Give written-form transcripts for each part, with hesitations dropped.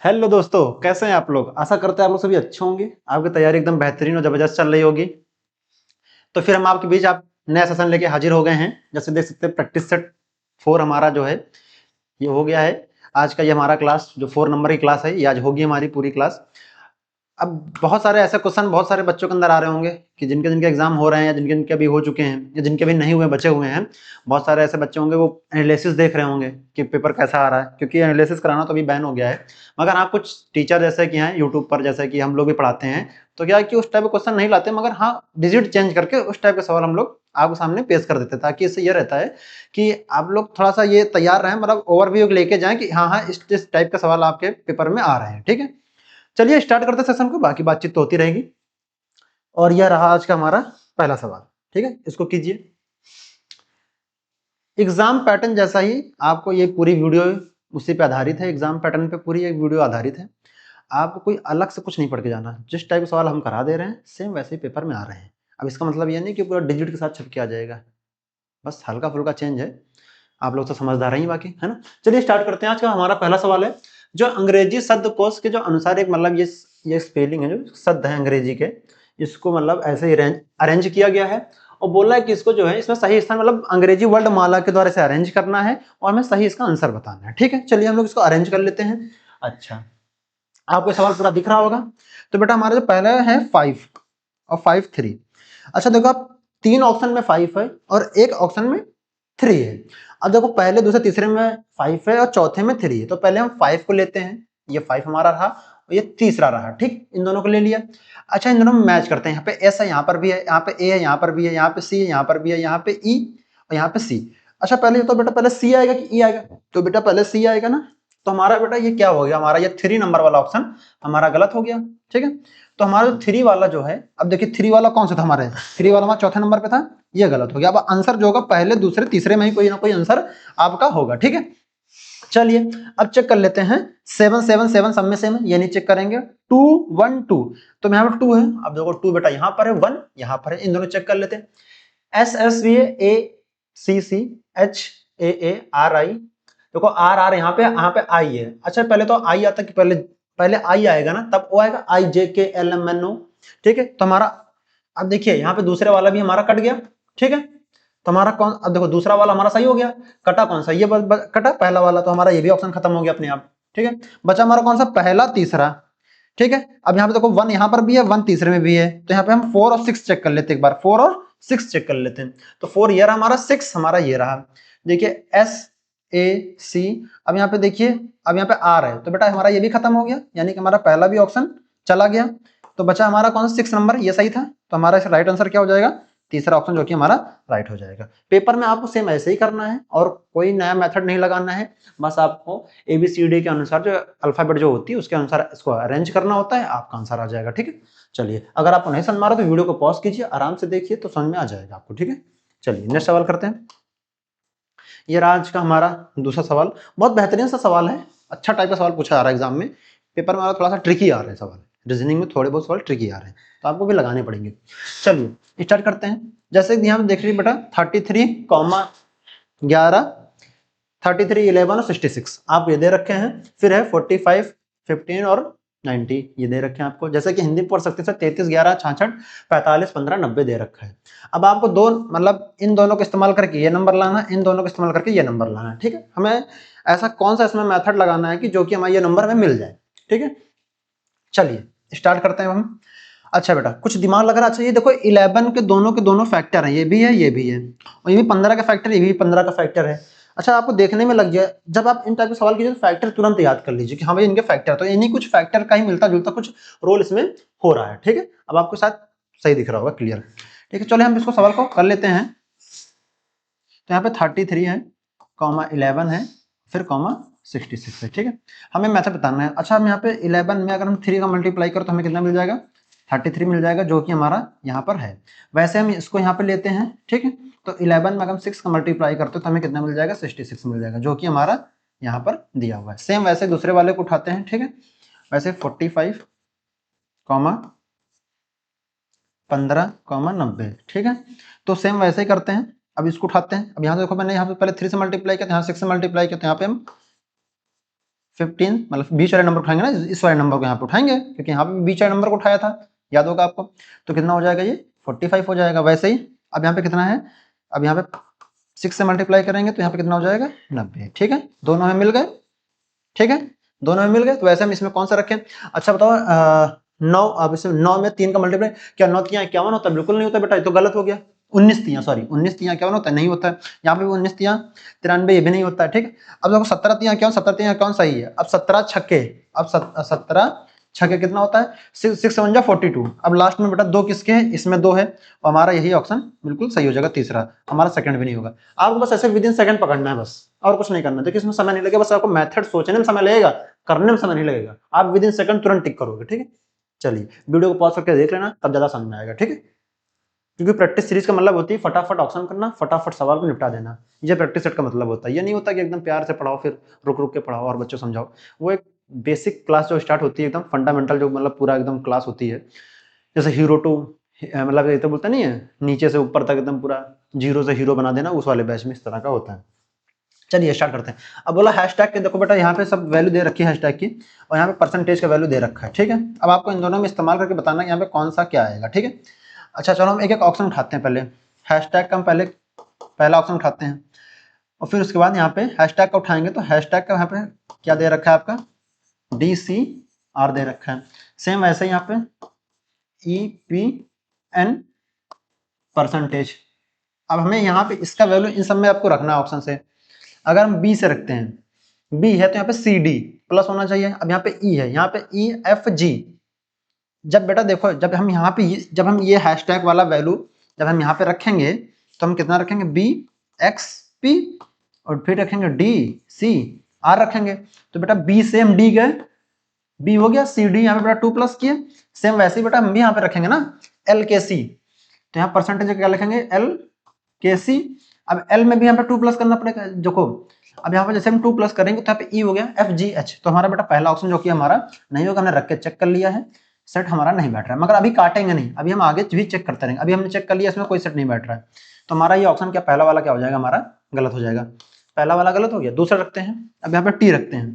Hello दोस्तों, कैसे हैं आप लोग। आशा करते हैं आप लोग सभी अच्छे होंगे। आपकी तैयारी एकदम बेहतरीन और जबरदस्त चल रही होगी। तो फिर हम आपके बीच आप नया सेशन लेके हाजिर हो गए हैं। जैसे देख सकते हैं प्रैक्टिस सेट 4 हमारा जो है ये हो गया है। आज का ये हमारा क्लास जो 4 नंबर की क्लास है ये आज होगी हमारी पूरी क्लास। अब बहुत सारे ऐसे क्वेश्चन बहुत सारे बच्चों के अंदर आ रहे होंगे कि जिनके जिनके एग्जाम हो रहे हैं या जिनके जिनके अभी हो चुके हैं या जिनके अभी नहीं हुए बचे हुए हैं। बहुत सारे ऐसे बच्चे होंगे वो एनालिसिस देख रहे होंगे कि पेपर कैसा आ रहा है, क्योंकि एनालिसिस कराना तो अभी बैन हो गया है। मगर हाँ, कुछ टीचर जैसे कि हैं यूट्यूब पर, जैसे कि हम लोग भी पढ़ाते हैं, तो क्या है कि उस टाइप के क्वेश्चन नहीं लाते, मगर हाँ डिजिट चेंज करके उस टाइप के सवाल हम लोग आपके सामने पेश कर देते हैं, ताकि इससे ये रहता है कि आप लोग थोड़ा सा ये तैयार रहें, मतलब ओवरव्यू लेके जाएं कि हाँ हाँ इस टाइप के सवाल आपके पेपर में आ रहे हैं। ठीक है, चलिए स्टार्ट करते हैं सेशन को, बाकी बातचीत तो होती रहेगी। और यह रहा आज का हमारा पहला सवाल। ठीक है, इसको कीजिए। एग्जाम पैटर्न जैसा ही आपको ये पूरी वीडियो उसी पे आधारित है, एग्जाम पैटर्न पे पूरी एक वीडियो आधारित है। आपको कोई अलग से कुछ नहीं पढ़ के जाना, जिस टाइप के सवाल हम करा दे रहे हैं सेम वैसे ही पेपर में आ रहे हैं। अब इसका मतलब ये नहीं कि पूरा डिजिट के साथ छप के आ जाएगा, बस हल्का फुल्का चेंज है। आप लोग तो समझदार हैं ही बाकी, है ना। चलिए स्टार्ट करते हैं। आज का हमारा पहला सवाल है जो अंग्रेजी शब्दकोश के जो अनुसार एक मतलब ये स्पेलिंग है, जो शब्द है अंग्रेजी के, इसको मतलब ऐसे ही अरेंज किया गया है। और बोला है कि इसको जो है इसमें सही स्थान मतलब अंग्रेजी वर्ड माला के द्वारा इसे अरेंज करना है और हमें सही इसका आंसर बताना है। ठीक है, चलिए हम लोग इसको अरेंज कर लेते हैं। अच्छा, आपको सवाल पूरा दिख रहा होगा। तो बेटा हमारा जो पहला है 5 और 5 3। अच्छा देखो, आप 3 ऑप्शन में 5 है और एक ऑप्शन में 3 है। अब देखो पहले दूसरे तीसरे में 5 है और चौथे में 3 है, तो पहले हम 5 को लेते हैं। ये 5 हमारा रहा और ये तीसरा रहा। ठीक, इन दोनों को ले लिया। अच्छा, इन दोनों में मैच करते हैं। यहाँ पे एस है, यहाँ पर भी है, यहाँ पे ए है, यहाँ पर भी है, यहाँ पे सी है, यहाँ पर भी है, यहाँ पे ई और यहाँ पे सी। अच्छा पहले तो बेटा पहले सी आएगा कि ई आएगा? तो बेटा पहले सी आएगा ना। तो हमारा बेटा ये क्या हो गया, हमारा ये 3 नंबर वाला ऑप्शन हमारा गलत हो गया। ठीक है, तो हमारा जो 3 वाला जो है, अब देखिए 3 वाला कौन सा था हमारे, 3 वाला हमारा चौथे नंबर पे था, ये गलत हो गया। अब आंसर जो होगा पहले दूसरे तीसरे में ही कोई ना कोई आंसर आपका होगा। ठीक है, चलिए अब चेक कर लेते हैं। 7 7 7 सब में सेम है, ये नहीं चेक करेंगे। 2 1 2, तो यहाँ पर 2 है। अब देखो 2 बेटा यहाँ पर है, 1 यहाँ पर है, इन दोनों चेक कर लेते हैं। S S V A C C H A R I, देखो आर आर यहाँ पे आई है। अच्छा पहले तो आई आता कि पहले पहले आई आएगा ना, तब वो आएगा आई जे के एल एम एन ओ। ठीक है, तो हमारा अब देखिए यहाँ पे दूसरे वाला भी हमारा कट गया। ठीक है, तो हमारा कौन, अब देखो दूसरा वाला हमारा सही हो गया। कटा कौन सा, ये कटा पहला वाला, तो हमारा ये भी ऑप्शन खत्म हो गया अपने आप। ठीक है, बचा हमारा कौन सा, पहला तीसरा। ठीक है, अब यहाँ पे देखो 1 यहाँ पर भी है, 1 तीसरे में भी है, तो यहाँ पे हम 4 और 6 चेक कर लेते हैं एक बार। 4 और 6 चेक कर लेते हैं। तो 4 ये रहा हमारा, 6 हमारा ये रहा। देखिए एस ए सी, अब यहाँ पे देखिए, अब यहाँ पे आर है, तो बेटा हमारा ये भी खत्म हो गया, यानी कि हमारा पहला भी ऑप्शन चला गया। तो बचा हमारा कौन सा, 6 नंबर, ये सही था। तो हमारा राइट आंसर क्या हो जाएगा, तीसरा ऑप्शन, जो कि हमारा राइट हो जाएगा। पेपर में आपको सेम ऐसे ही करना है और कोई नया मेथड नहीं लगाना है। बस आपको ABCD के अनुसार जो अल्फाबेट जो होती है उसके अनुसार इसको अरेंज करना होता है, आपका आंसर आ जाएगा। ठीक है, चलिए अगर आपको नहीं समझ में आ रहा तो वीडियो को पॉज कीजिए, आराम से देखिए, तो समझ में आ जाएगा आपको। ठीक है, चलिए नेक्स्ट सवाल करते हैं। ये आज का हमारा दूसरा सवाल, बहुत बेहतरीन सा सवाल है। अच्छा टाइप का सवाल पूछा जा रहा है एग्जाम में। पेपर में थोड़ा सा ट्रिकी आ रहे हैं सवाल, रीजनिंग में थोड़े बहुत सवाल ट्रिकी आ रहे हैं, तो आपको भी लगाने पड़ेंगे। चलिए स्टार्ट करते हैं। जैसे यहाँ पे देख लीजिए बेटा 33, 11, 33, 11 और 66 आप ये दे रखे हैं। फिर है 45, 15 और 90 ये दे रखे हैं आपको। जैसे कि हिंदी में पढ़ सकते हैं 33, 11, 66, 45, 15, 90 दे रखा है। अब आपको दो मतलब इन दोनों को इस्तेमाल करके ये नंबर लाना है, इन दोनों को इस्तेमाल करके ये नंबर लाना है। ठीक है, हमें ऐसा कौन सा इसमें मेथड लगाना है कि जो कि हमारे ये नंबर हमें मिल जाए। ठीक है, चलिए स्टार्ट करते हैं हम। अच्छा बेटा कुछ दिमाग लग रहा है। अच्छा ये देखो 11 के दोनों फैक्टर हैं, ये भी है ये भी है, और ये भी 15 का फैक्टर, ये भी 15 का फैक्टर है। अच्छा आपको देखने में लग जाए, जब आप इन टाइप के सवाल कीजिए तो फैक्टर तुरंत याद कर लीजिए कि हाँ भाई इनके फैक्टर, तो इन्हीं कुछ फैक्टर का ही मिलता जुलता कुछ रोल इसमें हो रहा है। ठीक है, अब आपको शायद सही दिख रहा होगा, क्लियर। ठीक है, चलो हम इसको सवाल को कर लेते हैं। तो यहाँ पे 33 है, 11 है, फिर 66 है। ठीक है, हमें मेथड बताना है। अच्छा हम यहाँ पे 11 में अगर हम 3 का मल्टीप्लाई करें तो हमें कितना मिल जाएगा, 33 मिल जाएगा, जो कि हमारा यहाँ पर है। वैसे हम इसको यहाँ पे लेते हैं। ठीक है, तो 11 में अगर हम 6 का मल्टीप्लाई करते हैं तो हमें कितना मिल जाएगा, 66 मिल जाएगा, जो कि हमारा यहाँ पर दिया हुआ है। सेम वैसे दूसरे वाले को उठाते हैं। ठीक है, वैसे 45, 15, 90। ठीक है, तो सेम वैसे ही करते हैं। अब इसको उठाते हैं। अब यहाँ देखो मैंने यहाँ पे पहले 3 से मल्टीप्लाई किया, यहाँ 6 से मल्टीप्लाई किया, तो यहाँ पे हम 15 मतलब बीच वाले नंबर उठाएंगे ना, इस वाले नंबर को यहाँ पे उठाएंगे क्योंकि यहाँ पे बीच वाले नंबर को उठाया था, याद होगा आपको। तो कितना हो जाएगा, ये 45 हो जाएगा। वैसे ही अब यहाँ पे कितना है, अब यहाँ पे 6 से मल्टीप्लाई करेंगे तो यहाँ पे कितना हो जाएगा 90। ठीक है, दोनों में मिल गए। ठीक है, दोनों में मिल गए। तो वैसे हम इसमें कौन सा रखें? अच्छा बताओ 9, अब इसमें 9 में 3 का मल्टीप्लाई, क्या 9 3 51 होता है? बिल्कुल नहीं होता बेटा, ये तो गलत हो गया। 19 3 सॉरी 19 3 51 होता है, नहीं होता है। यहाँ पे भी 19 3 93 ये भी नहीं होता है। ठीक, अब देखो 17 3 51, 17 3 51 सही है। अब 17 छक्के, अब 17 छक्के कितना होता है? 6 7 जा 42। अब लास्ट में बेटा 2 किसके हैं? इसमें 2 है, और हमारा यही ऑप्शन बिल्कुल सही हो जाएगा, तीसरा। हमारा सेकंड भी नहीं होगा। आपको बस ऐसे विदिन सेकंड पकड़ना है, बस और कुछ नहीं करना। देखिए इसमें समय नहीं लगेगा, बस आपको मेथड सोचने में समय लगेगा, करने में समय नहीं लगेगा। आप विदिन सेकंड तुरंत टिक करोगे। ठीक है, चलिए वीडियो को पॉज करके देख लेना, तब ज्यादा समझ में आएगा। ठीक है, क्योंकि प्रैक्टिस सीरीज का मतलब होती है फटाफट ऑप्शन करना, फटाफट सवाल को निपटा देना। ये प्रैक्टिस सेट का मतलब होता है। ये नहीं होता कि एकदम प्यार से पढ़ाओ फिर रुक रुक के पढ़ाओ और बच्चों समझाओ। वो एक बेसिक क्लास जो स्टार्ट होती है, एकदम फंडामेंटल जो मतलब पूरा एकदम क्लास होती है, जैसे हीरो टू, मतलब ये तो बोलते नहीं है नीचे से ऊपर तक एकदम पूरा जीरो से हीरो बना देना, उस वाले बैच में इस तरह का होता है। चलिए स्टार्ट करते हैं। अब बोला हैशटैग के, देखो बेटा यहाँ पे सब वैल्यू दे रखी है हैशटैग की, और यहाँ पे परसेंटेज का वैल्यू दे रखा है। ठीक है, अब आपको इन दोनों में इस्तेमाल करके बताना है यहाँ पे कौन सा क्या आएगा। ठीक है, अच्छा चलो हम एक एक ऑप्शन उठाते हैं। पहले हैशटैग का हम पहला ऑप्शन उठाते हैं, और फिर उसके बाद यहाँ पे हैशटैग का उठाएंगे। तो हैशटैग का यहाँ पे क्या दे रखा है आपका? DCR दे रखा है। सेम वैसे ही यहाँ पे EPN परसेंटेज। अब हमें यहाँ पे इसका वैल्यू इन सब में आपको रखना है ऑप्शन से। अगर हम बी से रखते हैं, बी है तो यहाँ पे CD प्लस होना चाहिए। अब यहाँ पे ई है, यहाँ पे EFG। जब बेटा देखो, जब हम यहाँ पे जब हम ये हैशटैग वाला वैल्यू जब हम यहाँ पे रखेंगे तो हम कितना रखेंगे? BXP, और फिर रखेंगे DCR रखेंगे। तो बेटा B से हम D गए, B हो गया, CD यहाँ पे बेटा 2 प्लस किए। सेम वैसे ही बेटा हम भी यहाँ पे रखेंगे ना LKC। तो यहाँ परसेंटेज क्या लिखेंगे? LKC। अब L में भी यहाँ पे 2 प्लस करना पड़ेगा। देखो अब यहाँ पे जैसे हम 2 प्लस करेंगे तो यहाँ पे E हो गया FGH। तो हमारा बेटा पहला ऑप्शन जो कि हमारा नहीं होगा, हमने रख के चेक कर लिया है, सेट हमारा नहीं बैठ रहा है। मगर अभी काटेंगे नहीं, अभी हम आगे भी चेक करते रहेंगे। अभी हमने चेक कर लिया इसमें कोई सेट नहीं बैठ रहा है, तो हमारा ये ऑप्शन क्या पहला वाला क्या हो जाएगा? हमारा गलत हो जाएगा। पहला वाला गलत हो गया। दूसरा रखते हैं, अब यहाँ पे T रखते हैं,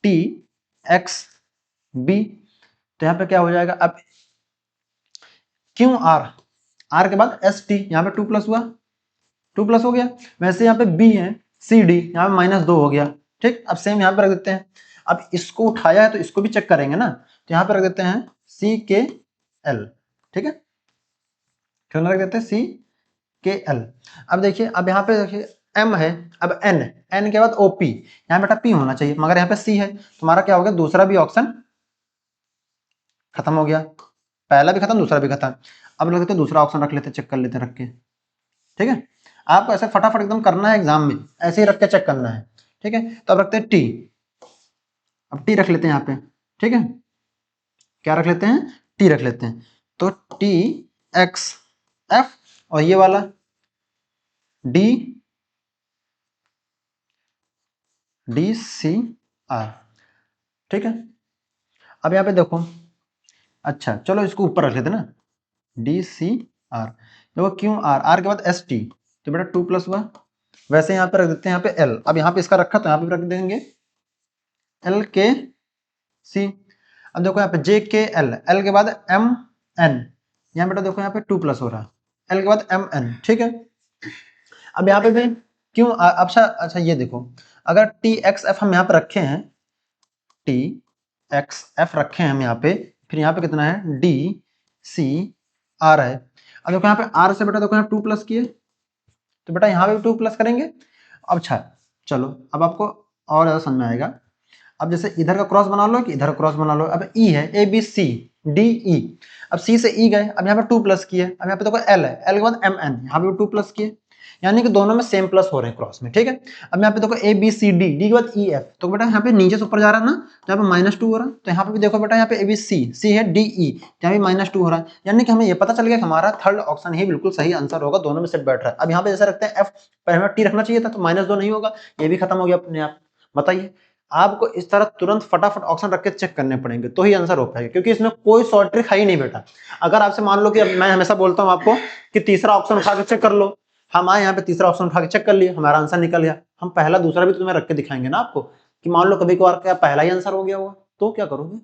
TXB। तो यहाँ पे क्या हो जाएगा? अब QR, R के बाद ST, यहाँ पे 2 प्लस हुआ, 2 प्लस हो गया। वैसे यहाँ पे B है CD, यहाँ पे -2 हो गया। ठीक, अब सेम यहाँ पे रख देते हैं। अब इसको उठाया है तो इसको भी चेक करेंगे ना, तो यहाँ पे रख देते हैं CKL। ठीक है, क्यों रख देते हैं CKL। अब देखिए, अब यहाँ पे देखिए M है, अब N के बाद OP, यहाँ बेटा P होना चाहिए, मगर यहाँ पे C है। तुम्हारा क्या हो गया? दूसरा भी ऑप्शन खत्म हो गया, पहला भी खत्म, दूसरा भी खत्म। अब लग देते दूसरा ऑप्शन रख लेते, चेक कर लेते रख के। ठीक है, आपको ऐसे फटाफट एकदम करना है एग्जाम में, ऐसे ही रख के चेक करना है। ठीक है, तो अब रखते हैं T। अब T रख लेते हैं यहाँ पे। ठीक है, क्या रख लेते हैं? T रख लेते हैं। तो TXF, और ये वाला DCR। ठीक है, अब यहाँ पे देखो, अच्छा चलो इसको ऊपर रख लेते ना, DCR। देखो QR, R के बाद ST, तो बेटा 2 प्लस हुआ। वैसे यहाँ पे रख देते हैं, यहाँ पे L। अब यहाँ पे इसका रखा तो यहाँ पे रख देंगे LKC। अब देखो यहाँ पे JKL, L के बाद MN, यहाँ बेटा देखो यहाँ पे 2 प्लस हो रहा है, L के बाद MN। ठीक है, अब यहाँ पे भी क्यों? अच्छा ये देखो, अगर TXF हम यहाँ पे रखे हैं, TXF रखे हैं हम यहाँ पे, फिर यहाँ पे कितना है? DCR है। अब देखो यहाँ पे R से बेटा देखो यहाँ 2 प्लस किए, तो बेटा यहाँ पे 2 प्लस करेंगे। अब अच्छा चलो, अब आपको और ज़्यादा समझ में आएगा। अब जैसे इधर का क्रॉस बना लो कि इधर क्रॉस बना लो। अब E है, ABCDE। अब C से E गए, अब यहाँ पे 2 प्लस किए। अब यहाँ पे देखो L है, L के बाद MN, यहाँ पे 2 प्लस किए, यानी कि दोनों में सेम प्लस हो रहे हैं क्रॉस में। ठीक है, अब यहाँ पे देखो ABCD, D के बाद EF, तो बेटा यहाँ पे नीचे से ऊपर जा रहा है ना, तो यहाँ पे -2 हो रहा है। तो यहाँ पे भी देखो बेटा, यहाँ पे ABC, C है DE, यहाँ पे -2 हो रहा है, यानी कि हमें ये पता चल गया कि हमारा थर्ड ऑप्शन ही बिल्कुल सही आंसर होगा, दोनों में सेट बैठ रहा है। अब यहाँ पे जैसे रखते हैं F, पर हमें T रखना चाहिए था, तो -2 नहीं होगा, ये भी खत्म हो गया अपने आप। बताइए, आपको इस तरह तुरंत फटाफट ऑप्शन रख के चेक करने पड़ेंगे, तो ही आंसर हो पाएगा, क्योंकि इसमें कोई शॉर्ट ट्रिक है ही नहीं बेटा। अगर आपसे मान लो कि मैं हमेशा बोलता हूँ आपको कि तीसरा ऑप्शन उठा के चेक कर लो, हम आए यहाँ पे तीसरा ऑप्शन उठा के चेक कर लिए, हमारा आंसर निकल गया, हम पहला दूसरा भी तुम्हें रख के दिखाएंगे ना आपको, कि मान लो कभी कभार क्या पहला ही आंसर हो गया होगा, तो क्या करोगे?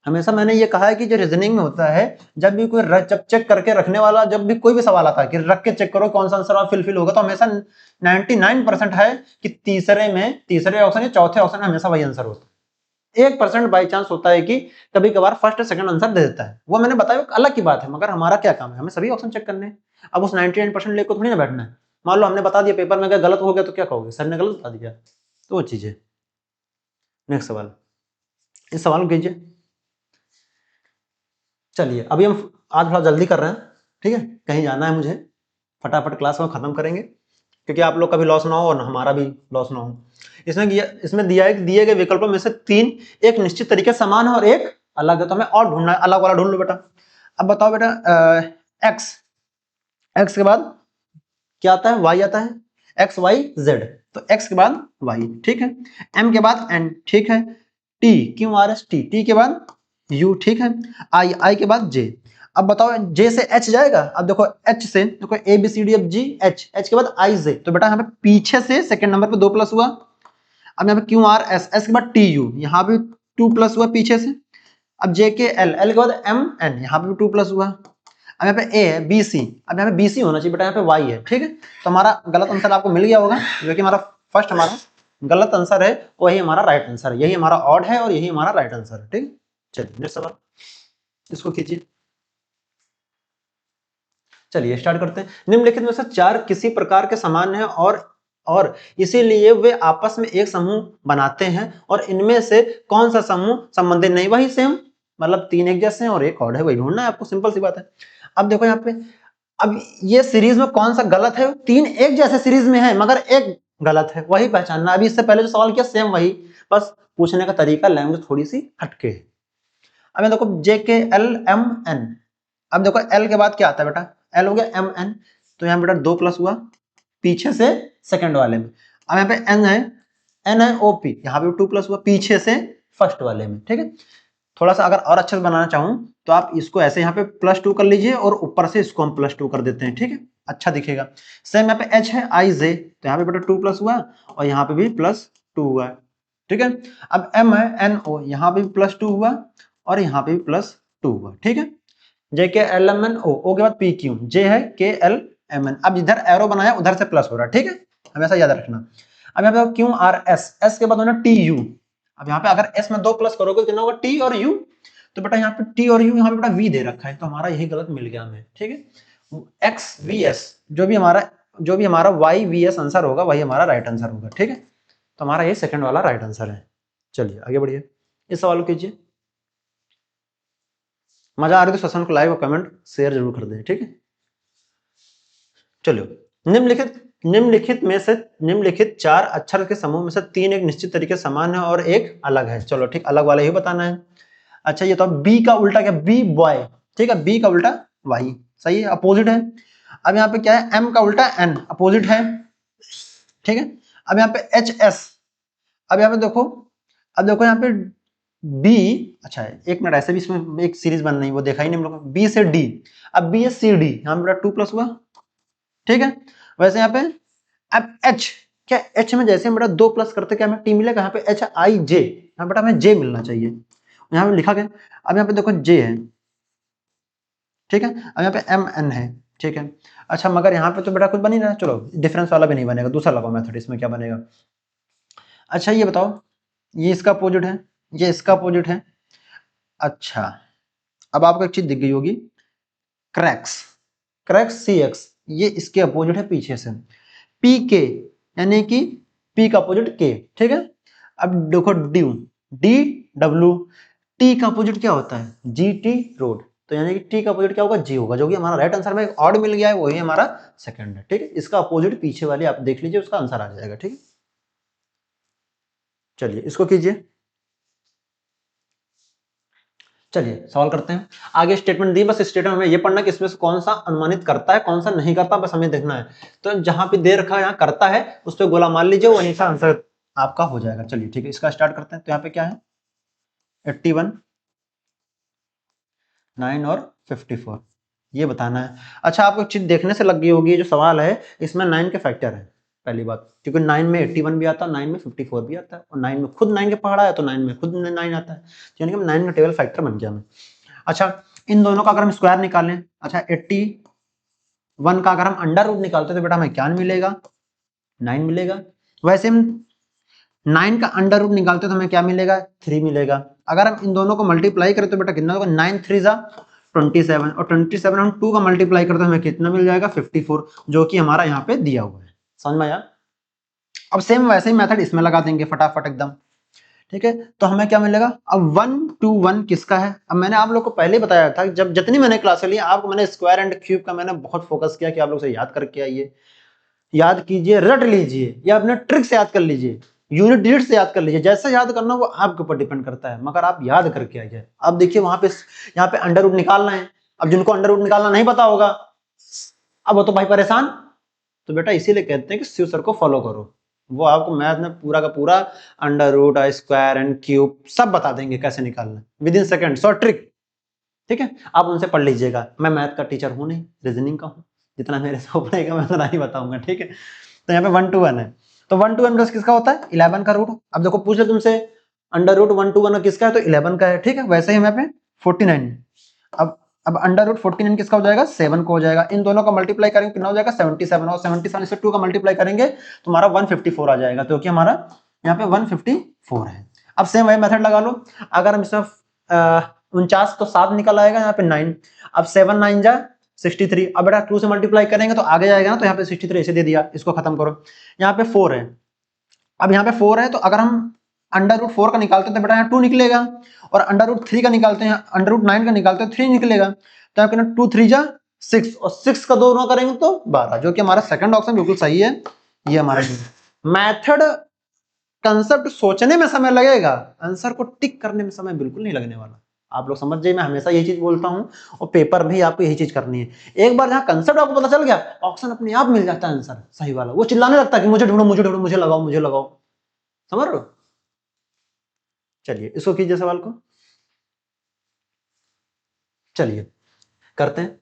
हमेशा मैंने ये कहा है कि जो रीजनिंग में होता है, जब भी कोई जब चेक करके रखने वाला, जब भी कोई भी सवाल आता है कि रख के चेक करो कौन सा आंसर और फिल होगा, तो हमेशा 99% है कि तीसरे ऑप्शन या चौथे ऑप्शन में हमेशा वही आंसर होता है। 1% बाई चांस होता है कि कभी कभार फर्स्ट सेकंड आंसर दे देता है, वो मैंने बताया अलग की बात है, मगर हमारा क्या काम है, हमें सभी ऑप्शन चेक करने हैं। अब उस 99% लेकर थोड़ी ना बैठना है। मान लो हमने बता दिया पेपर में अगर गलत हो गया तो क्या कहोगे, सर ने गलत बता दिया, तो वो चीज है। नेक्स्ट सवाल, इस सवाल को कीजिए। चलिए अभी हम आज थोड़ा जल्दी कर रहे हैं, ठीक है, कहीं जाना है मुझे, फटाफट क्लास को खत्म करेंगे क्योंकि आप लोग का भी लॉस ना हो और हमारा भी लॉस ना हो। इसमें दिए गए विकल्पों में से 3 एक निश्चित तरीके समान है और एक अलग है, तो हमें और ढूंढना है, अलग वाला ढूंढ लो बेटा। अब बताओ बेटा, एक्स के बाद क्या आता है, वाई आता है, एक्स वाई जेड, तो एक्स के बाद वाई, ठीक है, एम के बाद एन, ठीक है, T Q R S T के बाद यू, ठीक है, आई के बाद जे। अब बताओ जे से एच जाएगा, अब देखो एच से देखो A B C D F G H के बाद आई जे, तो बेटा यहाँ पे पीछे से सेकंड नंबर पे 2 प्लस हुआ। अब यहाँ पे क्यू आर एस के बाद टी यू, यहाँ पे 2 प्लस हुआ पीछे से। अब जे के एल के बाद एम एन, यहाँ पे भी 2 प्लस हुआ। अब यहाँ पे ए है बी सी, अब यहाँ पे बी सी होना चाहिए बेटा, यहाँ पे वाई है, ठीक है, तो हमारा गलत आंसर आपको मिल गया होगा, जो कि हमारा गलत आंसर है, वही हमारा राइट आंसर है, यही हमारा ऑड है और यही हमारा राइट आंसर है, ठीक। चलिए नेक्स्ट सवाल, इसको खींचिए। चलिए स्टार्ट करते हैं। निम्नलिखित में से 4 किसी प्रकार के समान है और इसीलिए वे आपस में एक समूह बनाते हैं, और इनमें से कौन सा समूह संबंधित नहीं, वही सेम, मतलब 3 एक जैसे हैं और एक ऑड है, वही ढूंढना है आपको, सिंपल सी बात है। अब देखो यहाँ पे, अब ये सीरीज में कौन सा गलत है, 3 एक जैसे सीरीज में है मगर एक गलत है, वही पहचानना। अभी इससे पहले जो सवाल किया सेम वही, बस पूछने का तरीका लैंग्वेज थोड़ी सी हटके है। अब देखो जे के एल एम एन, अब देखो एल के बाद क्या आता है बेटा, एल हो गया एम एन, तो यहाँ बेटा 2 प्लस हुआ पीछे से सेकंड वाले में। अब यहाँ पे एन है ओ पी, यहाँ पे 2 प्लस हुआ पीछे से फर्स्ट वाले में, ठीक है। थोड़ा सा अगर और अच्छे से बनाना चाहूं तो आप इसको ऐसे यहाँ पे +2 कर लीजिए और ऊपर से इसको हम +2 कर देते हैं, ठीक है, अच्छा दिखेगा। सेम यहाँ पे एच है आई जे, तो यहाँ पे बेटा 2 प्लस हुआ और यहाँ पे भी +2 हुआ, ठीक है। अब एम है एन ओ, यहाँ पे भी +2 हुआ और यहाँ पे भी +2 हुआ, ठीक है। जे के एल एम एन ओ के बाद पी क्यू, जे है के एल एम एन, अब इधर एरो बनाया उधर से प्लस हो रहा है, ठीक है, हमेशा याद रखना। अब यहाँ पे क्यू आर एस के बाद होना टी यू, अब यहाँ पे अगर एस में 2 प्लस करोगे तो कितना होगा टी और यू, तो बेटा यहाँ पे टी और यू, यहाँ पे बेटा वी दे रखा है, तो हमारा यही गलत मिल गया हमें, ठीक है। एक्स वी एस, जो भी हमारा वाई वी एस आंसर होगा वही हमारा राइट आंसर होगा, ठीक है, तो हमारा ये सेकंड वाला राइट आंसर है। चलिए आगे बढ़िए, इस सवाल को कीजिए। मजा आ रही तो सेशन को लाइक और कमेंट शेयर जरूर कर दें, ठीक है। चलो, निम्नलिखित 4 अक्षर के समूह में से 3 एक निश्चित तरीके से समान है और एक अलग है। चलो ठीक, अलग वाला ही बताना है। अच्छा ये तो बी का उल्टा क्या, बी बॉय, ठीक है, बी का उल्टा वाई, सही है, अपोजिट है। अब यहाँ पे क्या है, एम का उल्टा एन, अपोजिट है, ठीक है। अब यहाँ पे एच एस, अब यहाँ पे देखो, अब देखो यहाँ पे बी, अच्छा है, एक मिनट, ऐसे भी इसमें एक सीरीज बन रही, वो देखा ही नहीं हम लोग, बी से डी, अब बी है सी डी, यहाँ पे बेटा 2 प्लस हुआ, ठीक है। वैसे यहाँ पे अब एच, क्या एच में जैसे हम बेटा 2 प्लस करते क्या हमें टी मिलेगा, यहाँ पे एच आई जे, यहाँ बेटा हमें जे मिलना चाहिए, यहाँ पे लिखा गया। अब यहाँ पे देखो जे है, ठीक है, अब यहाँ पे एम एन है, ठीक है। अच्छा मगर यहाँ पे तो बेटा कुछ बन ही रहा है, चलो डिफरेंस वाला भी नहीं बनेगा, दूसरा लगाओ मेथड, इसमें क्या बनेगा। अच्छा ये बताओ, ये इसका अपोजिट है, ये इसका अपोजिट है। अच्छा अब आपको एक चीज दिख गई होगी, क्रैक्स, क्रैक्स सी एक्स, ये इसके अपोजिट है पीछे से, पी के, यानी कि पी का अपोजिट के, ठीक है। अब देखो ड्यू, डी डब्ल्यू, टी का अपोजिट क्या होता है, जी टी रोड, तो यानी कि टी का अपोजिट क्या होगा, जी होगा, जो कि हमारा राइट आंसर में ऑड मिल गया है, वही हमारा सेकंड है, ठीक है। इसका अपोजिट पीछे वाले आप देख लीजिए, उसका आंसर आ जाएगा, ठीक है। चलिए इसको कीजिए। चलिए सवाल करते हैं। आगे स्टेटमेंट दी, बस स्टेटमेंट हमें ये पढ़ना कि इसमें से कौन सा अनुमानित करता है कौन सा नहीं करता, बस हमें देखना है। तो जहां पे दे रखा है यहाँ करता है, उस पर गोला मार लीजिए, वहीं से आंसर आपका हो जाएगा। चलिए ठीक है, इसका स्टार्ट करते हैं। तो यहाँ पे क्या है, 81, 9 और 54, ये बताना है। अच्छा आपको चीज देखने से लग गई होगी, जो सवाल है इसमें 9 के फैक्टर है, पहली बात, क्योंकि 9 में 81 भी आता है, 9 में 54 भी आता है, और 9 में खुद 9 के पहाड़ा है तो 9 में खुद 9 आता है, यानी कि 9 का टेबल फैक्टर बन गया मैं। अच्छा, इन दोनों का अगर हम स्क्वायर निकालें, अच्छा 81 का अगर हम अंडर रूट निकालते तो बेटा हमें क्या मिलेगा, 9 मिलेगा। वैसे हम 9 का अंडर रूट निकालते तो हमें क्या मिलेगा, 3 मिलेगा। अगर हम इन दोनों को मल्टीप्लाई करें तो बेटा कितना होगा, 9 3 जा 27, और 27 हम 2 का मल्टीप्लाई करते हमें कितना मिल जाएगा, 54, जो कि हमारा यहाँ पे दिया हुआ है। समझ में आया? अब सेम वैसे ही मेथड इसमें लगा देंगे फटाफट एकदम, ठीक है। तो हमें क्या मिलेगा, अब 1 2 1 किसका है। अब मैंने आप लोग को पहले बताया था, जब जितनी मैंने क्लासें ली आपको मैंने स्क्वायर एंड क्यूब का मैंने बहुत फोकस किया कि आप लोग से याद करके आइए, याद कीजिए, रट लीजिए, या अपने ट्रिक से याद कर लीजिए, यूनिट डिजिट से याद कर लीजिए, जैसे याद करना वो आपके ऊपर डिपेंड करता है, मगर आप याद करके आइए। अब देखिए वहां पे, यहाँ पे अंडर रूट निकालना है। अब जिनको अंडर रूट निकालना नहीं पता होगा, अब वो तो भाई परेशान। तो बेटा इसीलिए कहते हैं कि शिव सर को फॉलो करो, वो आपको मैथ में पूरा का पूरा under root, square and cube सब बता देंगे कैसे निकालना within second, short trick, ठीक है। आप उनसे पढ़ लीजिएगा, मैं मैथ का टीचर हूं नहीं, रीजनिंग का हूं, जितना मेरे से पड़ेगा मैं उतना ही बताऊंगा, ठीक है। तो यहाँ पे 1 to 1 है, तो 1 to 1 प्लस किसका होता है, 11 का रूट। अब देखो पूछ ले तुमसे अंडर रूट 1 to 1 किसका है, तो 11 का है, ठीक है। वैसे ही यहाँ पे 49, अब अंडर रूट 49 किसका हो जाएगा, 7 को हो जाएगा। इन दोनों का मल्टीप्लाई करेंगे कितना हो जाएगा, 77, और 77 से 2 का मल्टीप्लाई करेंगे तो हमारा 154 आ जाएगा, तो कि हमारा यहाँ पे 154 है। अब सेम वही मेथड लगा लो, अगर हम इसमें 49 तो 7 निकल आएगा, यहाँ पे 9, अब 7 9 जा 63। अब बेटा 2 से मल्टीप्लाई करेंगे तो आगे जाएगा ना, तो यहाँ पे 63 ऐसे दे दिया, इसको खत्म करो। यहाँ पे 4 है, अब यहाँ पे 4 है, तो अगर हम अंडर रूट 4 का निकालते हैं तो बेटा यहाँ 2 निकलेगा, और अंडर रूट 3 का निकालते हैं, अंडर रूट 9 का निकालते हैं 3 निकलेगा, तो यहाँ 2 3 जा 6, और 6 का 2 करेंगे तो 12, जो कि हमारा सेकंड ऑप्शन बिल्कुल सही है। ये हमारा मेथड, कंसेप्ट सोचने में समय लगेगा, आंसर को टिक करने में समय बिल्कुल नहीं लगने वाला। आप लोग समझ जाइए, मैं हमेशा यही चीज बोलता हूँ, और पेपर भी आपको यही चीज करनी है। एक बार जहाँ कंसेप्ट आपको पता चल गया, ऑप्शन अपने आप मिल जाता है, आंसर सही वाला, वो चिल्लाने लगता है कि मुझे ढूंढो मुझे ढूंढो, मुझे लगाओ मुझे लगाओ, समझ रहे हो। चलिए इसको कीजिए सवाल को, चलिए करते हैं।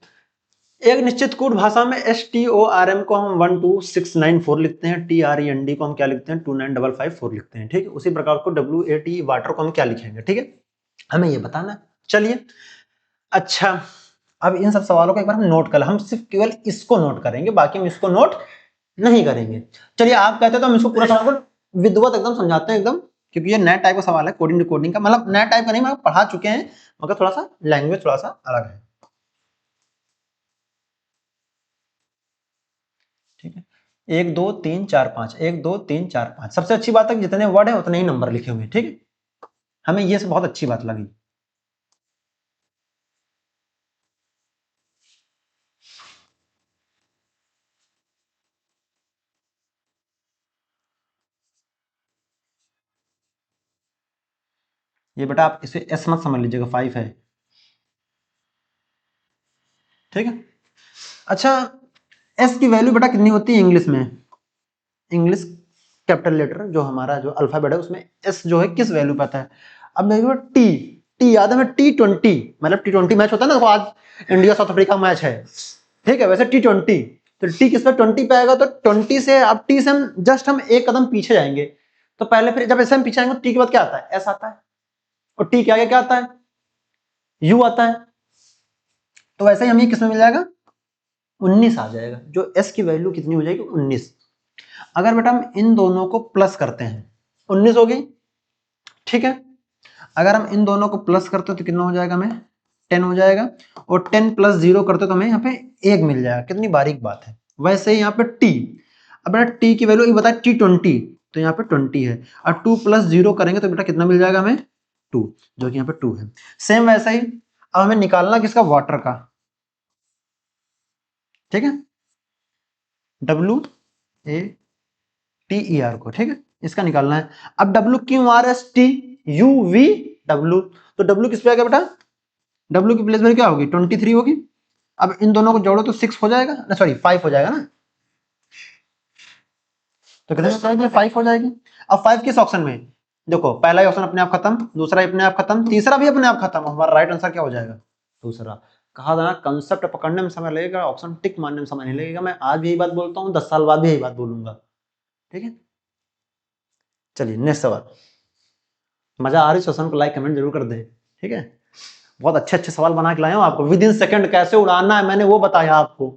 एक निश्चित कूट भाषा में STORM को हम 12694 लिखते हैं, TREND को हम क्या लिखते हैं, 29554 लिखते हैं, ठीक है। उसी प्रकार को WAT वाटर को हम क्या लिखेंगे, ठीक है, हमें ये बताना है। चलिए अच्छा, अब इन सब सवालों को एक बार हम नोट कर, हम सिर्फ केवल इसको नोट करेंगे, बाकी हम इसको नोट नहीं करेंगे। चलिए आप कहते हैं तो हम इसको पूरा सवाल को विधिवत एकदम समझाते हैं एकदम, क्योंकि ये नया टाइप का सवाल है, कोडिंग डिकोडिंग का, मतलब नया टाइप का नहीं, मतलब पढ़ा चुके हैं, मगर थोड़ा सा लैंग्वेज थोड़ा सा अलग है, ठीक है। 1 2 3 4 5, 1 2 3 4 5, सबसे अच्छी बात है कि जितने वर्ड है उतने ही नंबर लिखे हुए हैं, ठीक है। हमें ये से बहुत अच्छी बात लगी। ये बेटा आप इसे एस मत समझ लीजिएगा, 5 है, ठीक है। अच्छा, एस की वैल्यू बेटा कितनी होती है इंग्लिश में, इंग्लिश कैपिटल लेटर जो हमारा जो अल्फाबेट है उसमें एस जो है किस वैल्यू पे आता है। अब मेरे को टी, टी याद है, मैं T20, मतलब T20 मैच होता है ना, तो आज इंडिया साउथ अफ्रीका मैच है, ठीक है, वैसे T20, तो टी किस पे 20 पे आएगा, तो 20 से अब टी से हम जस्ट हम एक कदम पीछे जाएंगे, तो पहले फिर जब ऐसे हम पीछे आएंगे टी के बाद क्या आता है, एस आता है, और टी के आगे क्या आता है, यू आता है, तो वैसे ही हमें किस में मिल जाएगा, 19 आ जाएगा, जो एस की वैल्यू कितनी हो जाएगी, 19। अगर बेटा हम इन दोनों को प्लस करते हैं, 19 हो गई, ठीक है। अगर हम इन दोनों को प्लस करते हैं तो कितना हो जाएगा, हमें 10 हो जाएगा, और 10 प्लस 0 करते तो हमें यहाँ पे 1 मिल जाएगा, कितनी बारीक बात है। वैसे ही यहाँ पे टी, अब बेटा टी की वैल्यू बता T20, तो यहाँ पे 20 है, और 2 प्लस 0 करेंगे तो बेटा कितना मिल जाएगा हमें, 2, जो कि यहाँ पे 2 है। सेम वैसा ही अब हमें निकालना किसका, वाटर का, ठीक है, WATER को, ठीक है, इसका निकालना है। अब WQRSTUVW, तो W किस पे आएगा बेटा, W की प्लेस वैल्यू क्या होगी, 23 होगी। अब इन दोनों को जोड़ो तो 6 हो जाएगा ना, सॉरी 5 हो जाएगा ना, तो कितने हो जाएगी, 5 हो जाएगी। अब 5 किस ऑप्शन में, देखो पहला ही ऑप्शन अपने आप खत्म, दूसरा अपने आप खत्म, तीसरा भी अपने आप खत्म, हमारा राइट आंसर क्या हो जाएगा, दूसरा। कहा था ना कंसेप्ट पकड़ने में समय लगेगा, ऑप्शन टिक मारने में समय नहीं लगेगा। मैं आज भी यही बात बोलता हूँ, 10 साल बाद भी यही बात बोलूंगा, ठीक है, चलिए नेक्स्ट सवाल। मजा आ रही सेशन को लाइक कमेंट जरूर कर दें। ठीक है, बहुत अच्छे अच्छे सवाल बना के लाया हूं आपको, विद इन सेकंड कैसे उड़ाना है मैंने वो बताया आपको।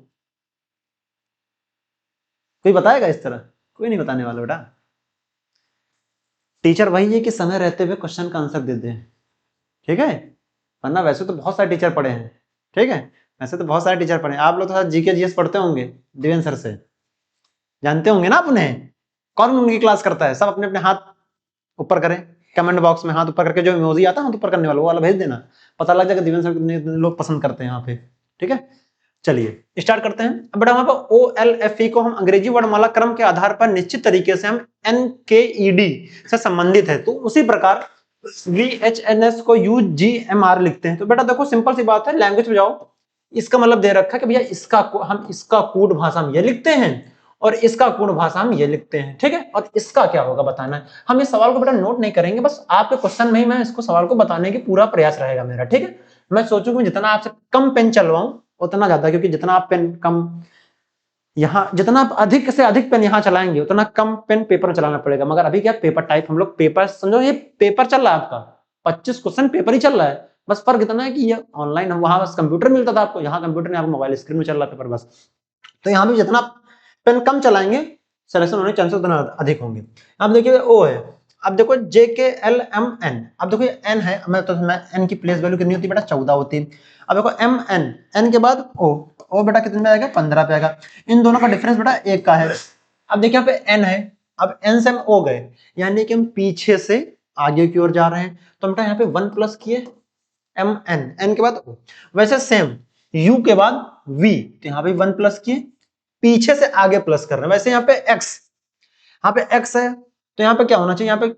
कोई बताएगा इस तरह? कोई नहीं बताने वाला बेटा। टीचर वही है कि समय रहते हुए क्वेश्चन का आंसर दे दें, ठीक है, वरना वैसे तो बहुत सारे टीचर पढ़े हैं। ठीक है, वैसे तो बहुत सारे टीचर पढ़े हैं। आप लोग तो जीके जीएस पढ़ते होंगे देवेंद्र सर से, जानते होंगे ना अपने, कौन उनकी क्लास करता है? सब अपने अपने हाथ ऊपर करें, कमेंट बॉक्स में हाथ ऊपर करके जो इमोजी आता है हाथ ऊपर करने वाला वो वाला भेज देना, पता लग जाएगा देवेंद्र सर कितने लोग पसंद करते हैं यहाँ पे। ठीक है, चलिए स्टार्ट करते हैं। अब बेटा वहां पर OLFE को हम अंग्रेजी वर्णमाला क्रम के आधार पर निश्चित तरीके से हम NKED से संबंधित है, तो उसी प्रकार VHNS को UGMR लिखते हैं। तो बेटा देखो सिंपल सी बात है, लैंग्वेज पे जाओ, इसका मतलब दे रखा है कि भैया इसका हम इसका कोड भाषा हम ये लिखते हैं और इसका कोड भाषा हम ये लिखते हैं। ठीक है, और इसका क्या होगा बताना है। हम इस सवाल को बेटा नोट नहीं करेंगे, बस आपके क्वेश्चन में ही मैं इसको सवाल को बताने की पूरा प्रयास रहेगा मेरा। ठीक है, मैं सोचूंगा जितना आपसे कम पेन चलवाऊं उतना ज्यादा, क्योंकि जितना आप पेन कम यहाँ, जितना आप अधिक से अधिक पेन यहाँ चलाएंगे उतना कम पेन पेपर में चलाना पड़ेगा। मगर अभी क्या पेपर टाइप हम लोग पेपर समझो, ये पेपर चल रहा है आपका, 25 क्वेश्चन पेपर ही चल रहा है। बस फर्क इतना है कि ये ऑनलाइन, हम वहां बस कंप्यूटर मिलता था आपको, यहाँ कंप्यूटर नहीं, आपको मोबाइल स्क्रीन में चल रहा है पेपर बस। तो यहाँ भी जितना पेन कम चलाएंगे सिलेक्शन होने के चांसेस उतना अधिक होंगे। अब देखिए ओ है, अब देखो JKLMN, अब देखो एन है, मैं एन की प्लेस वैल्यू कितनी होती है बेटा 14 होती है। अब देखो MN, एन के बाद ओ बेटा कितने में आएगा 15 पे आएगा। इन दोनों का डिफरेंस बेटा 1 का है। अब देखिए यहाँ पे एन है, अब एन से हम ओ गए, यानी कि हम पीछे से आगे की ओर जा रहे हैं, तो बेटा यहाँ पे 1 प्लस किए MN, एन के बाद ओ। वैसे सेम यू के बाद V, तो यहाँ पे 1 प्लस किए, पीछे से आगे प्लस कर रहे हैं। वैसे यहाँ पे x, यहाँ पे x है, तो यहाँ पे क्या होना चाहिए, यहाँ पे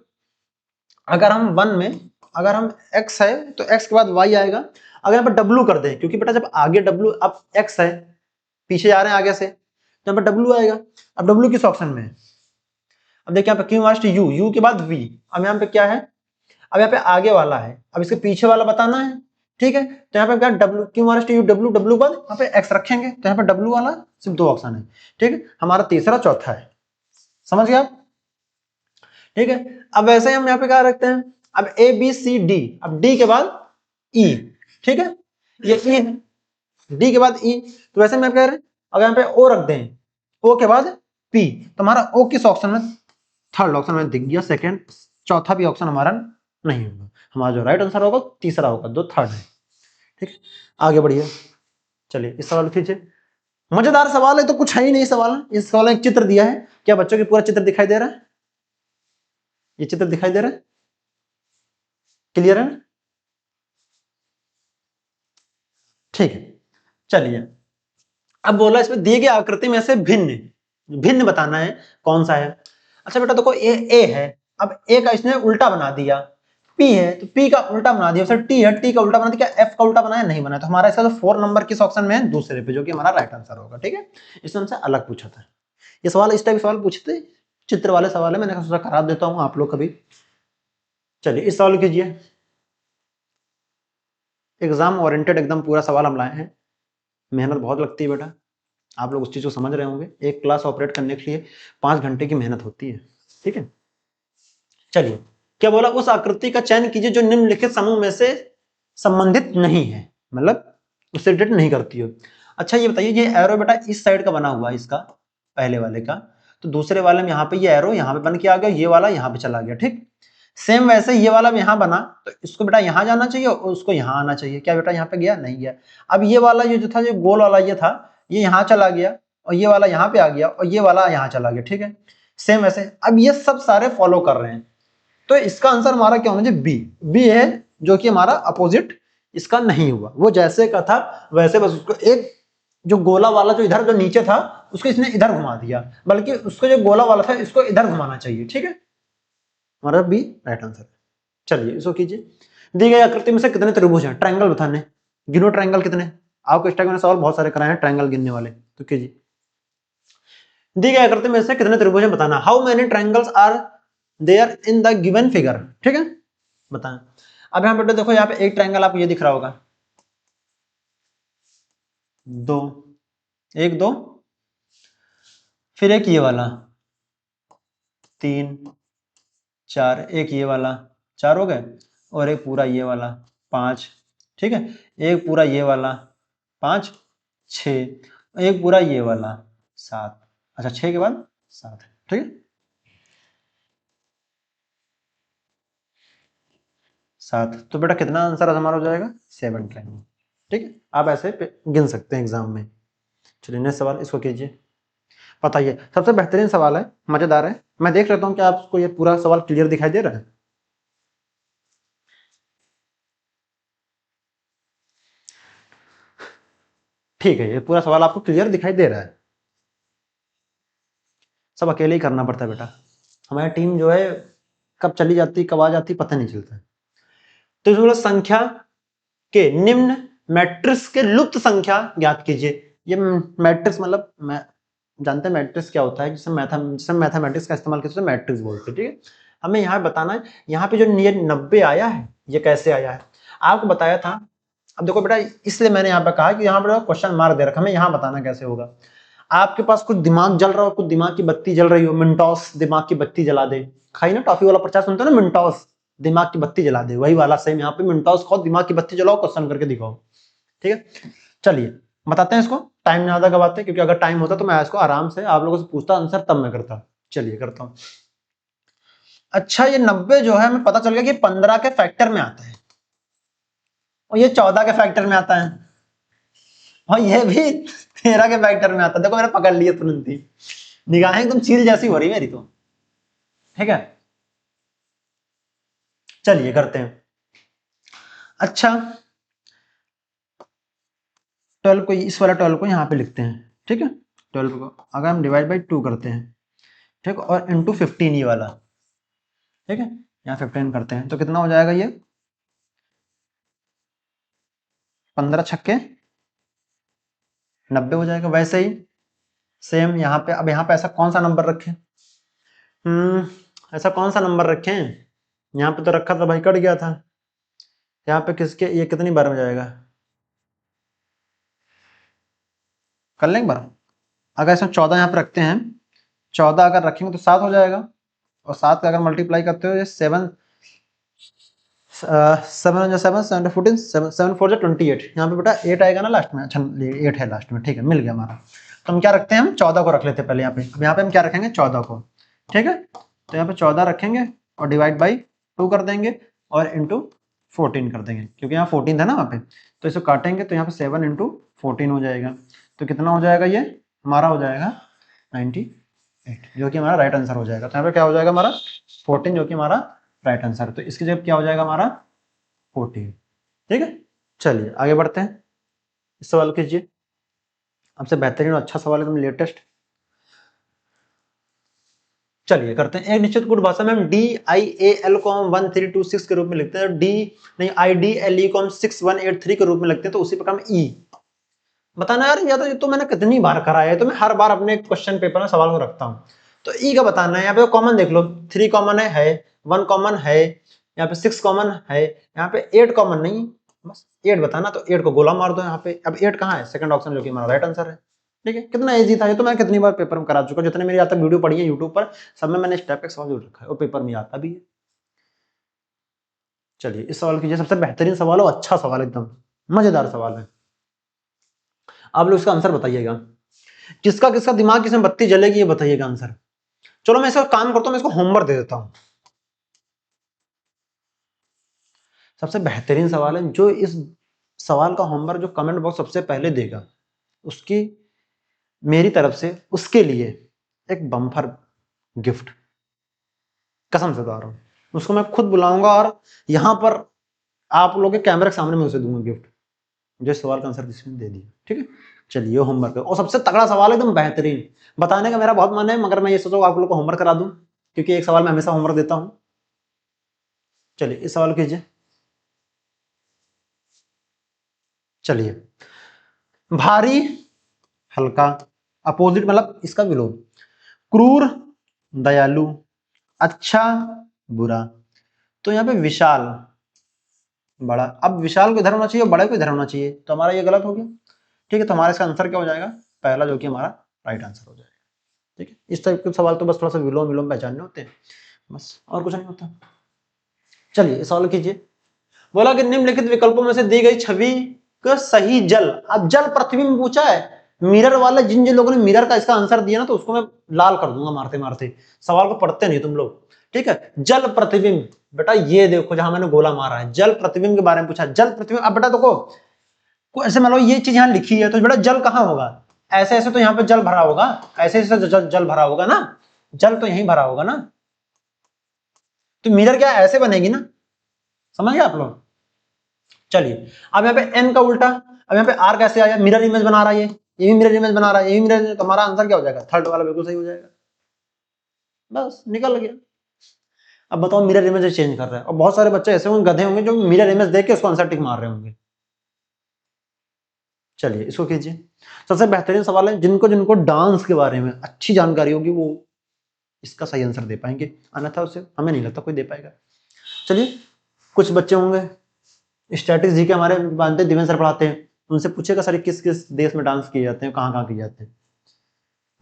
अगर हम 1 में अगर हम x है तो x के बाद y आएगा। अगर यहाँ पे w कर दें, क्योंकि बेटा जब आगे w, अब x है पीछे जा रहे हैं आगे से, तो यहाँ पे w आएगा। अब w किस ऑप्शन में है? अब देखिए यहाँ पे क्यू मास्ट यू, यू के बाद v, अब यहाँ पे क्या है, अब यहाँ पे आगे वाला है, अब इसके पीछे वाला बताना है। ठीक है, तो यहाँ पे क्या W Q minus you, W W बाद यहाँ पे एक्स रखेंगे, तो यहाँ पे डब्ल्यू वाला सिर्फ 2 ऑप्शन है। ठीक है, हमारा तीसरा चौथा है, समझ गया आप? ठीक है, अब वैसे ही हम यहाँ पे क्या रखते हैं, अब ABCD, अब D के बाद E। ठीक है, ये E है, D के बाद E, तो वैसे में कह रहे हैं अगर यहाँ पे O रख दें, O के बाद P, तो हमारा O किस ऑप्शन में, थर्ड ऑप्शन में दिख गया, सेकंड चौथा भी ऑप्शन हमारा नहीं होगा। हमारा जो राइट आंसर होगा तीसरा होगा, जो थर्ड है। ठीक है, आगे बढ़िए, चलिए इस सवाल कीजिए। मजेदार सवाल है, तो कुछ है ही नहीं सवाल। इस सवाल में एक चित्र दिया है, क्या बच्चों की पूरा चित्र दिखाई दे रहा है? ये चित्र दिखाई दे रहा है, क्लियर है? ठीक है, चलिए अब बोला इसमें दिए गए आकृति में से भिन्न भिन्न बताना है कौन सा है। अच्छा बेटा देखो ए है, अब ए का इसने उल्टा बना दिया, पी है तो पी का उल्टा बना दिया, टी है टी का उल्टा बना दिया, क्या एफ का उल्टा बनाया? नहीं बनाया। तो हमारा इसका तो 4 नंबर किस ऑप्शन में है? दूसरे पे, जो कि हमारा राइट आंसर होगा। ठीक है, इसने हमसे अलग पूछा था ये सवाल, इस टाइप सवाल पूछे थे, चित्र वाले सवाल है, मैंने सोचा करा देता हूँ आप लोग कभी। चलिए इस सवाल कीजिए, एग्जाम ओरिएंटेड एकदम पूरा सवाल हम लाए हैं, मेहनत बहुत लगती है बेटा, आप लोग उस चीज को समझ रहे होंगे। एक क्लास ऑपरेट करने के लिए 5 घंटे की मेहनत होती है। ठीक है, चलिए क्या बोला, उस आकृति का चयन कीजिए जो निम्नलिखित समूह में से संबंधित नहीं है, मतलब उससे रिलेटेड नहीं करती हो। अच्छा ये बताइए, ये एरो बेटा इस साइड का बना हुआ है इसका, पहले वाले का, तो दूसरे वाले में यहाँ पे ये एरो यहाँ पे बन के आ गया, ये वाला यहाँ पे चला गया। ठीक, सेम वैसे ये वाला यहाँ बना, तो इसको बेटा यहाँ जाना चाहिए और उसको यहाँ आना चाहिए। क्या बेटा यहाँ पे गया? नहीं गया। अब ये वाला ये जो था, जो गोल वाला ये था, ये यहाँ चला गया और ये वाला यहाँ पे आ गया और ये वाला यहाँ चला गया। ठीक है, सेम वैसे अब ये सब सारे फॉलो कर रहे हैं, तो इसका आंसर हमारा क्या होना चाहिए? बी। बी है, जो कि हमारा अपोजिट इसका नहीं हुआ, वो जैसे का था वैसे, बस उसको एक जो गोला वाला जो इधर जो नीचे था उसको इसने इधर घुमा दिया, बल्कि उसको जो गोला वाला था इसको इधर घुमाना चाहिए। ठीक है, हमारा बी राइट आंसर है। चलिए इसको कीजिए, दी गई आकृति में से कितने त्रिभुज हैं? ट्रायंगल बताने, गिनो ट्रायंगल कितने। आपको इस टाइप में सवाल बहुत सारे कराए हैं ट्रायंगल गिनने वाले, तो कीजिए। दी गई आकृति में से कितने त्रिभुज हैं बताना। How many triangles are there in the given figure. ठीक है, बताएं। अब यहाँ पे देखो, यहाँ पे एक ट्रायंगल आपको ये दिख रहा होगा, 2, 1 2, फिर एक ये वाला 3 4, एक ये वाला 4 हो गए, और एक पूरा ये वाला 5, ठीक है, एक पूरा ये वाला 5 6, एक पूरा ये वाला 7। अच्छा 6 के बाद 7, ठीक है 7। तो बेटा कितना आंसर हमारा हो जाएगा 7 टाइम, ठीक है। आप ऐसे गिन सकते हैं एग्जाम में। चलिए नेक्स्ट सवाल इसको कीजिए, बताइए। सबसे बेहतरीन सवाल है, मजेदार है। मैं देख लेता हूँ कि आपको ये पूरा सवाल क्लियर दिखाई दे रहा है। ठीक है, ये पूरा सवाल आपको क्लियर दिखाई दे रहा है। सब अकेले ही करना पड़ता है बेटा, हमारी टीम जो है कब चली जाती कब आ जाती पता नहीं चलता। तो इसमें संख्या के निम्न मैट्रिक्स के लुप्त संख्या ज्ञात कीजिए। ये मैट्रिक्स मतलब मैं जानते हैं मैट्रिक्स क्या होता है, जिसे मैथमेटिक्स का इस्तेमाल करते हैं मैट्रिक्स बोलते हैं, ठीक है। हमें यहाँ बताना है, यहाँ पे जो ये 90 आया है ये कैसे आया है, आपको बताया था। अब देखो बेटा, इसलिए मैंने यहाँ पे कहा कि यहाँ पर क्वेश्चन मार्क दे रखा, हमें यहाँ बताना कैसे होगा। आपके पास कुछ दिमाग जल रहा हो, कुछ दिमाग की बत्ती जल रही हो, मिंटॉस दिमाग की बत्ती जला दे। खाई ना टॉफी वाला प्रचार सुनते हो ना, मिंटॉस दिमाग की बत्ती जला दे, वही वाला सेम यहाँ पे मिंटॉस खाओ, दिमाग की बत्ती जलाओ, क्वेश्चन करके दिखाओ, ठीक है। चलिए बताते हैं इसको, टाइम ज्यादा गवाते, क्योंकि अगर टाइम होता तो मैं इसको आराम से आप लोगों से पूछता, आंसर तब मैं करता। चलिए करता हूं। अच्छा ये 90 जो है हमें पता चल गया कि 15 के फैक्टर में आता है, और ये 14 के फैक्टर में आता है, और ये भी 13 के फैक्टर में आता है। देखो मैंने पकड़ लिया तुरंत ही, निगाहें एकदम चील जैसी हो रही मेरी तो, ठीक है। चलिए करते हैं। अच्छा 12 को, इस वाला 12 को यहाँ पे लिखते हैं, ठीक है। 12 को अगर हम डिवाइड बाई 2 करते हैं, ठीक, और इंटू 15 ये वाला, ठीक है, यहाँ 15 करते हैं तो कितना हो जाएगा ये 15 छक्के 90 हो जाएगा। वैसे ही सेम यहाँ पे, अब यहाँ पे ऐसा कौन सा नंबर रखें, ऐसा कौन सा नंबर रखें, यहाँ पे तो रखा था भाई, कट गया था। यहाँ पे किसके, ये कितनी बार में जाएगा, कर लें एक बार। अगर इसमें 14 यहाँ पे रखते हैं, 14 अगर रखेंगे तो 7 हो जाएगा, और 7 का अगर मल्टीप्लाई करते हो ये 7 7 7 7 14 7 4 28, यहाँ पे बेटा 8 आएगा ना लास्ट में। अच्छा 8 है लास्ट में, ठीक है, मिल गया हमारा। तो हम क्या रखते हैं, हम 14 को रख लेते हैं पहले यहाँ पे। अब यहाँ पे हम क्या रखेंगे 14 को, ठीक है। तो यहाँ पे 14 रखेंगे और डिवाइड बाई 2 कर देंगे और इंटू 14 कर देंगे, क्योंकि यहाँ 14 था ना वहाँ पे। तो इसको काटेंगे तो यहाँ पे 7 इंटू 14 हो जाएगा। तो कितना हो जाएगा, ये हमारा हो जाएगा 98, जो कि हमारा राइट आंसर हो जाएगा। तो यहाँ पे क्या हो जाएगा हमारा 14, जो कि हमारा राइट आंसर। तो इसकी जगह क्या हो जाएगा हमारा 14, ठीक है। चलिए आगे बढ़ते हैं, इस सवाल कीजिए। आपसे बेहतरीन और अच्छा सवाल एकदम लेटेस्ट। चलिए करते हैं। एक निश्चित गुण भाषा में हम DIAL को हम 1326 के रूप में लिखते हैं, डी नहीं IDLE को हम 6183 के रूप में लिखते हैं। तो उसी प्रकार में E बताना यार, या तो ये तो मैंने कितनी बार कराया है, तो मैं हर बार अपने क्वेश्चन पेपर में सवाल को रखता हूँ। तो E का बताना है, यहाँ पे कॉमन देख लो, 3 कॉमन है 1 कॉमन है, यहाँ पे 6 कॉमन है, यहाँ पे 8 कॉमन नहीं, बस 8 बताना। तो 8 को गोला मार दो यहाँ पे। अब 8 कहाँ है, सेकंड ऑप्शन, जो कि हमारा राइट आंसर है, ठीक है। कितना इजी था ये, तो मैं कितनी बार पेपर में करा चुका, जितने मेरी आज तक वीडियो पड़ी है यूट्यूब पर, सब में मैंने स्टेप एक सवाल जरूर रखा है और पेपर में आता भी है। चलिए इस सवाल कीजिए, सबसे बेहतरीन सवाल हो, अच्छा सवाल, एकदम मजेदार सवाल है। आप लोग इसका आंसर बताइएगा, किसका किसका दिमाग किसमें बत्ती जलेगी ये बताइएगा आंसर। चलो मैं इसका काम करता हूं, मैं इसको होमवर्क दे देता हूं। सबसे बेहतरीन सवाल है, जो इस सवाल का होमवर्क जो कमेंट बॉक्स सबसे पहले देगा, उसकी मेरी तरफ से उसके लिए एक बम्पर गिफ्ट, कसम से बता रहा हूं। उसको मैं खुद बुलाऊंगा और यहां पर आप लोगों के कैमरे के सामने मैं उसे दूंगा गिफ्ट, जो सवाल का आंसर किसी ने दे दिया, ठीक है। चलिए होमवर्क है, और सबसे तगड़ा सवाल एकदम बेहतरीन, बताने का मेरा बहुत मन है, मगर मैं ये सोचूं आप लोग को होमवर्क करा दूं, क्योंकि एक सवाल मैं हमेशा होमवर्क देता हूं। चलिए इस सवाल कीजिए। चलिए, भारी हल्का, अपोजिट मतलब इसका विलोम, क्रूर दयालु, अच्छा बुरा। तो यहाँ पे विशाल बड़ा, अब विशाल को इधर होना चाहिए और बड़ा को इधर होना चाहिए, तो हमारा ये गलत हो गया, ठीक है। तो हमारा इसका आंसर क्या हो जाएगा, पहला, जो कि हमारा राइट आंसर हो जाएगा। ठीक है, इस टाइप के सवाल तो बस थोड़ा सा विलोम विलोम पहचानने होते हैं, बस और कुछ नहीं होता। चलिए सवाल कीजिए। बोला कि निम्नलिखित विकल्पों में से दी गई छवि का सही जल, अब जल पृथ्वी में पूछा है, मिरर वाले जिन जिन लोगों ने मिरर का इसका आंसर दिया ना तो उसको मैं लाल कर दूंगा मारते मारते, सवाल को पढ़ते नहीं तुम लोग, ठीक है। जल प्रतिबिंब, बेटा ये देखो जहां मैंने गोला मारा है, जल प्रतिबिंब के बारे में पूछा, जल प्रतिबिंब। अब बेटा देखो ऐसे मान लो ये चीज यहाँ लिखी है तो बेटा जल कहाँ होगा, ऐसे ऐसे तो यहाँ पे जल भरा होगा, ऐसे ऐसे जल भरा होगा ना, जल तो यहीं भरा होगा ना, तो मिरर क्या ऐसे बनेगी ना, समझ गए आप लोग। चलिए अब यहाँ पे एन का उल्टा, अब यहाँ पे आर कैसे आया, मिरर इमेज बना रहा है, ये भी मिरर इमेज बना रहा है, ये भी मिरर इमेज, तो हमारा आंसर क्या हो जाएगा, थर्ड वाला बिल्कुल सही हो जाएगा, बस निकल गया। अब बताओ मिरर इमेज चेंज कर रहा है, और बहुत सारे बच्चे ऐसे होंगे गधे होंगे जो मिरर इमेज देख के उसको आंसर टिक मार रहे होंगे। चलिए इसको कीजिए। सबसे बेहतरीन सवाल है, जिनको जिनको डांस के बारे में अच्छी जानकारी होगी वो इसका सही आंसर दे पाएंगे, अन्यथा उसे हमें नहीं लगता कोई दे पाएगा। चलिए कुछ बच्चे होंगे स्टैटिक्स जी के हमारे मानते दिव्य सर पढ़ाते हैं, उनसे पूछेगा सर किस किस देश में डांस किए जाते हैं, कहाँ कहाँ किए जाते हैं।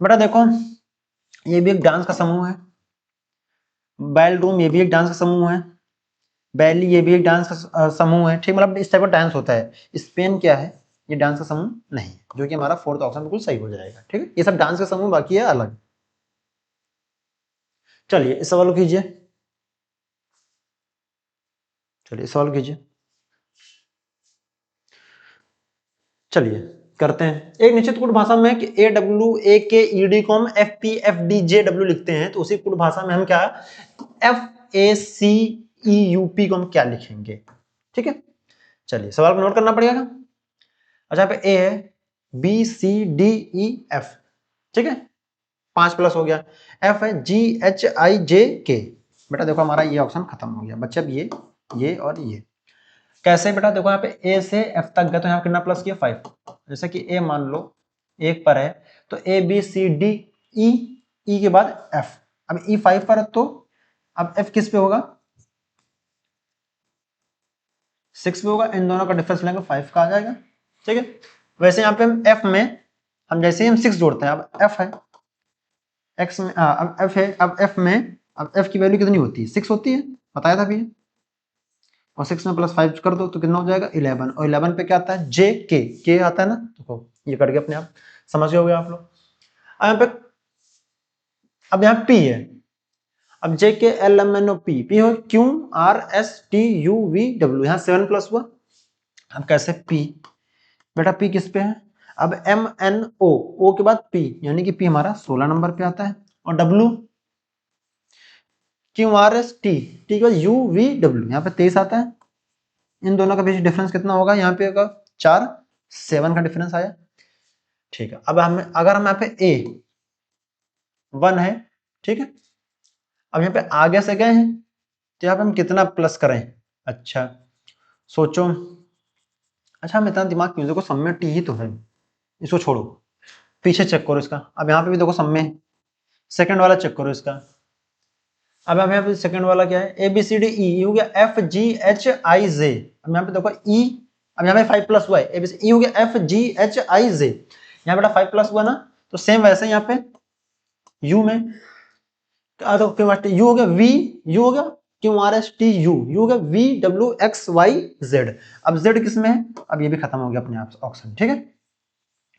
बेटा देखो ये भी एक डांस का समूह है, बैल रूम ये भी एक डांस का समूह है, बैली ये भी एक डांस का समूह है, ठीक, मतलब इस टाइप का डांस होता है। स्पेन क्या है, ये डांस का समूह नहीं है, जो कि हमारा फोर्थ ऑप्शन बिल्कुल सही हो जाएगा, ठीक है। ये सब डांस का समूह, बाकी है अलग। चलिए इस सवाल को कीजिए, चलिए सवाल कीजिए। चलिए करते हैं। एक निश्चित कोड भाषा में कि ए डब्ल्यू ए के ई डी को हम F P F D J W लिखते हैं, तो उसी कोड भाषा में हम क्या F A C E U P को हम क्या लिखेंगे, ठीक है। चलिए सवाल को नोट करना पड़ेगा। अच्छा पे ए है, B C D E F, ठीक है, 5 प्लस हो गया। एफ है जी एच आई जे के, बेटा देखो हमारा ये ऑप्शन खत्म हो गया बच्चे। अब ये और ये कैसे, बेटा देखो यहाँ पे ए से एफ तक गए तो यहाँ कितना प्लस किया 5, जैसे कि ए मान लो 1 पर है तो ए B C D E, E के बाद एफ, अब ई 5 पर है तो अब एफ किस पे होगा 6 पे होगा, इन दोनों का डिफरेंस लेंगे 5 का आ जाएगा, ठीक है। वैसे यहाँ पे हम एफ में हम जैसे ही हम 6 जोड़ते हैं, अब एफ है एक्स में, अब एफ है, अब एफ में अब एफ की वैल्यू कितनी होती है 6 होती है, बताया था अभी, और 6 में प्लस 5 कर दो तो कितना हो जाएगा 11, और 11 पे क्या आता है जे के आता है ना, तो ये कट गया अपने आप, समझ गए आप लोग। अब यहाँ पे अब यहाँ पी है, अब J K L M N O P, P हो Q R S T U V W, यहाँ 7 प्लस हुआ। अब कैसे पी, बेटा पी किस पे है, अब एम एन ओ के बाद पी, यानी कि पी हमारा 16 नंबर पे आता है, और W Q R S T, T के बाद यू वी डब्ल्यू, यहाँ पे 23 आता है। इन दोनों का बीच डिफरेंस कितना होगा, यहाँ पे होगा 4, 7 का डिफरेंस आया, ठीक है। अब हम अगर हम यहाँ पे ए 1 है, ठीक है, अब यहाँ पे आगे से गए हैं तो यहाँ पे हम कितना प्लस करें, अच्छा सोचो, अच्छा हम इतना दिमाग क्यों, देखो सब में टी ही तो है, इसको छोड़ो, पीछे चेक करो इसका, अब यहाँ पे भी देखो सब में सेकंड वाला चेक करो इसका, अब यहाँ पे सेकंड वाला क्या है ए बी सी डी ई हो गया एफ जी एच आई जे, अब यहाँ पे देखो ई, अब यहाँ पे 5 प्लस हुआ है ए बी सी, ई हो गया एफ जी एच आई जे, यहाँ बेटा 5 प्लस हुआ ना, तो सेम वैसे यहाँ पे यू में तो यू हो गया वी, यू हो गया Q R S T U, U हो गया V W X Y Z, अब जेड किस में है, अब ये भी खत्म हो गया अपने आप ऑप्शन, ठीक है।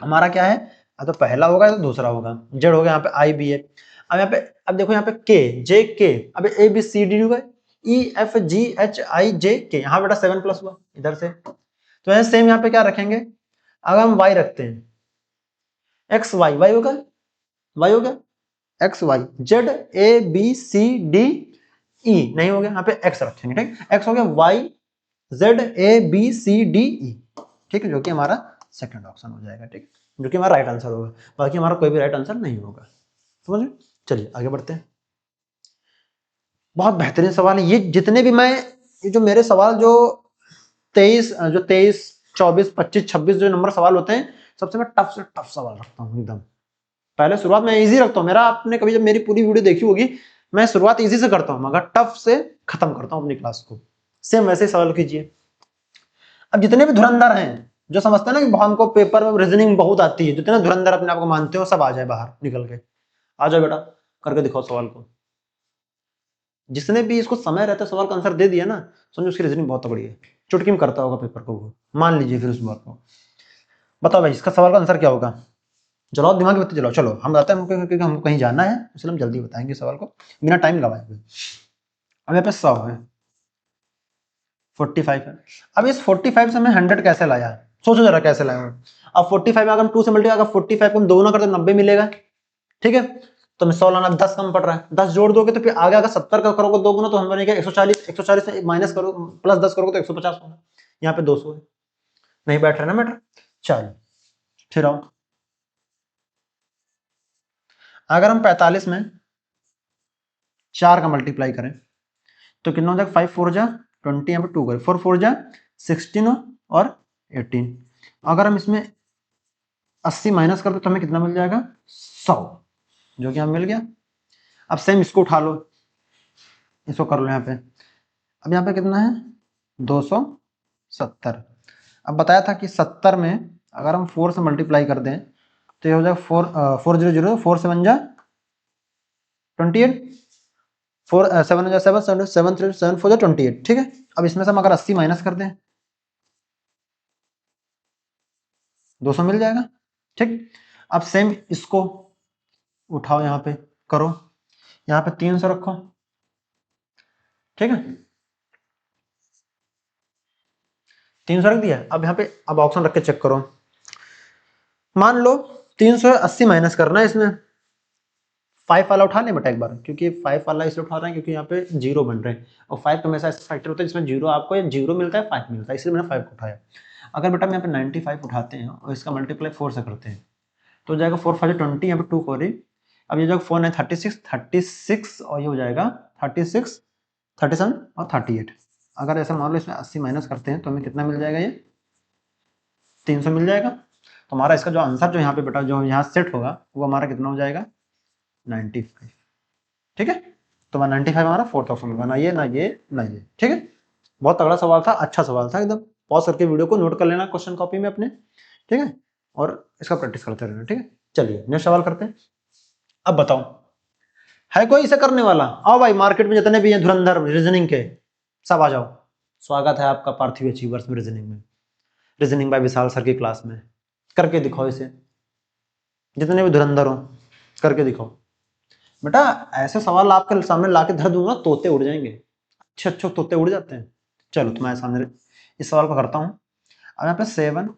हमारा क्या है, तो पहला होगा तो दूसरा होगा, जेड हो गया, यहाँ पे आई भी है, अब यहाँ पे अब देखो यहाँ पे के जे के, अब ए बी सी डी गए E F G H I जे के, यहाँ बेटा 7 प्लस हुआ इधर से, तो ऐसे सेम यहाँ पे क्या रखेंगे, अगर हम वाई रखते हैं एक्स वाई, वाई होगा वाई हो गया X Y, Z A B C D E नहीं हो गया, यहाँ पे एक्स रखेंगे, ठीक, एक्स हो गया Y Z A B C D E, ठीक है, जो कि हमारा सेकंड ऑप्शन हो जाएगा, ठीक, जो कि हमारा राइट आंसर होगा, बाकी हमारा कोई भी राइट आंसर नहीं होगा, समझ में। चलिए आगे बढ़ते हैं। बहुत बेहतरीन सवाल है ये, जितने भी मैं ये जो मेरे सवाल जो 23 24 25 26 जो नंबर सवाल होते हैं, सबसे मैं टफ से टफ सवाल रखता हूँ एकदम, पहले शुरुआत मैं इजी रखता हूँ, मेरा आपने कभी जब मेरी पूरी वीडियो देखी होगी मैं शुरुआत इजी से करता हूँ मगर टफ से खत्म करता हूँ अपनी क्लास को, सेम वैसे ही सवाल कीजिए। अब जितने भी धुरंधर हैं जो समझते हैं ना कि हमको पेपर में रीजनिंग बहुत आती है, जितने धुरंधर अपने आप को मानते हो सब आ जाए बाहर निकल के, आ जाओ बेटा, करके दिखाओ सवाल को। जिसने भी इसको समय रहते सवाल का आंसर दे दिया ना, समझो उसकी रीजनिंग बहुत तगड़ी है, चुटकी में करता होगा पेपर को वो, मान लीजिए फिर उस बात को। बताओ भाई इसका सवाल का आंसर क्या होगा, जलाओ दिमाग की बत्ती जलाओ, चलो हम बताते हैं क्योंकि हमको कहीं जाना है, इसलिए हम जल्दी बताएंगे सवाल को बिना टाइम लगाए। अब यहाँ पे 100 है, 45 है। अब इस 45 से मैं 100 कैसे लाया, सोचो जरा कैसे लाया। अब 45 अगर हम 2 से मल्टीप्लाई, अगर 45 को हम दोनों करते 90 मिलेगा, ठीक है। तो मैं 100 लाना, 10 कम पड़ रहा है, 10 जोड़ दोगे तो फिर आगे अगर 70 का करोगे 2 गुना तो हम बनेगा 140, 140 से माइनस करो प्लस 10 करोगे तो 150 होगा, यहाँ पे 200 है। नहीं बैठ रहा ना मैटर, चलो फिर आओ। अगर हम 45 में 4 का मल्टीप्लाई करें तो कितना हो जाएगा, 5 4 जा 20, यहाँ पे 2 करें, 4 4 जा 16 और 18। अगर हम इसमें 80 माइनस करते तो हमें कितना मिल जाएगा, 100, जो कि हमें मिल गया। अब सेम इसको उठा लो, इसको कर लो यहाँ पे। अब यहाँ पे कितना है, 270। अब बताया था कि 70 में अगर हम 4 से मल्टीप्लाई कर दें तो ये हो जाएगा 4 4 7 जा 28, 4 7 जा 7 7 7 3 7 4 जा 28, ठीक है। अब इसमें से हम अगर 80 माइनस कर दें 200 मिल जाएगा, ठीक। अब सेम इसको उठाओ, यहाँ पे करो, यहाँ पे 300 रखो, ठीक है। 300 रख दिया। अब यहाँ पे अब ऑप्शन रख के चेक करो, मान लो 380 माइनस करना है इसमें, 5 वाला उठा लें बेटा एक बार, क्योंकि 5 वाला इसलिए उठा रहे हैं क्योंकि यहाँ पे जीरो बन रहे हैं, और 5 हमेशा ऐसा फैक्टर होता है जिसमें जीरो आपको जीरो मिलता है 5 मिलता है, इसलिए मैंने 5 को उठाया। अगर बेटा हम यहाँ पे 95 उठाते हैं और इसका मल्टीप्लाई 4 से करते हैं तो जाएगा 4 5 20, यहाँ पे 2 4। अब ये जो 4 है 36 और ये हो जाएगा 36 37 और 38। अगर ऐसा मान लो इसमें 80 माइनस करते हैं तो हमें कितना मिल जाएगा, ये 300 मिल जाएगा। तो हमारा इसका जो आंसर जो यहाँ पे बेटा जो यहाँ सेट होगा वो हमारा कितना हो जाएगा, 95, ठीक है। तो 95 हमारा फोर्थ ऑप्शन होगा, ना ये ना ये ना ये, ठीक है। बहुत तगड़ा सवाल था, अच्छा सवाल था एकदम। पॉज करके वीडियो को नोट कर लेना क्वेश्चन कॉपी में अपने, ठीक है, और इसका प्रैक्टिस करते रहना, ठीक है। चलिए नेक्स्ट सवाल करते हैं। अब बताओ है कोई इसे करने वाला, आओ भाई मार्केट में जितने भी हैं धुरंधर रीजनिंग के सब आ जाओ, स्वागत है आपका पार्थिव अचीवर्स में, रीजनिंग में, रीजनिंग बाय विशाल सर की क्लास में। करके दिखाओ इसे, जितने भी धुरंधर हो करके दिखाओ बेटा। ऐसे सवाल आपके सामने लाके धर दूंगा तोते उड़ जाएंगे, अच्छे अच्छे तोते उड़ जाते हैं। चलो तुम्हारे सामने इस सवाल को करता हूँ। अब यहाँ पे 7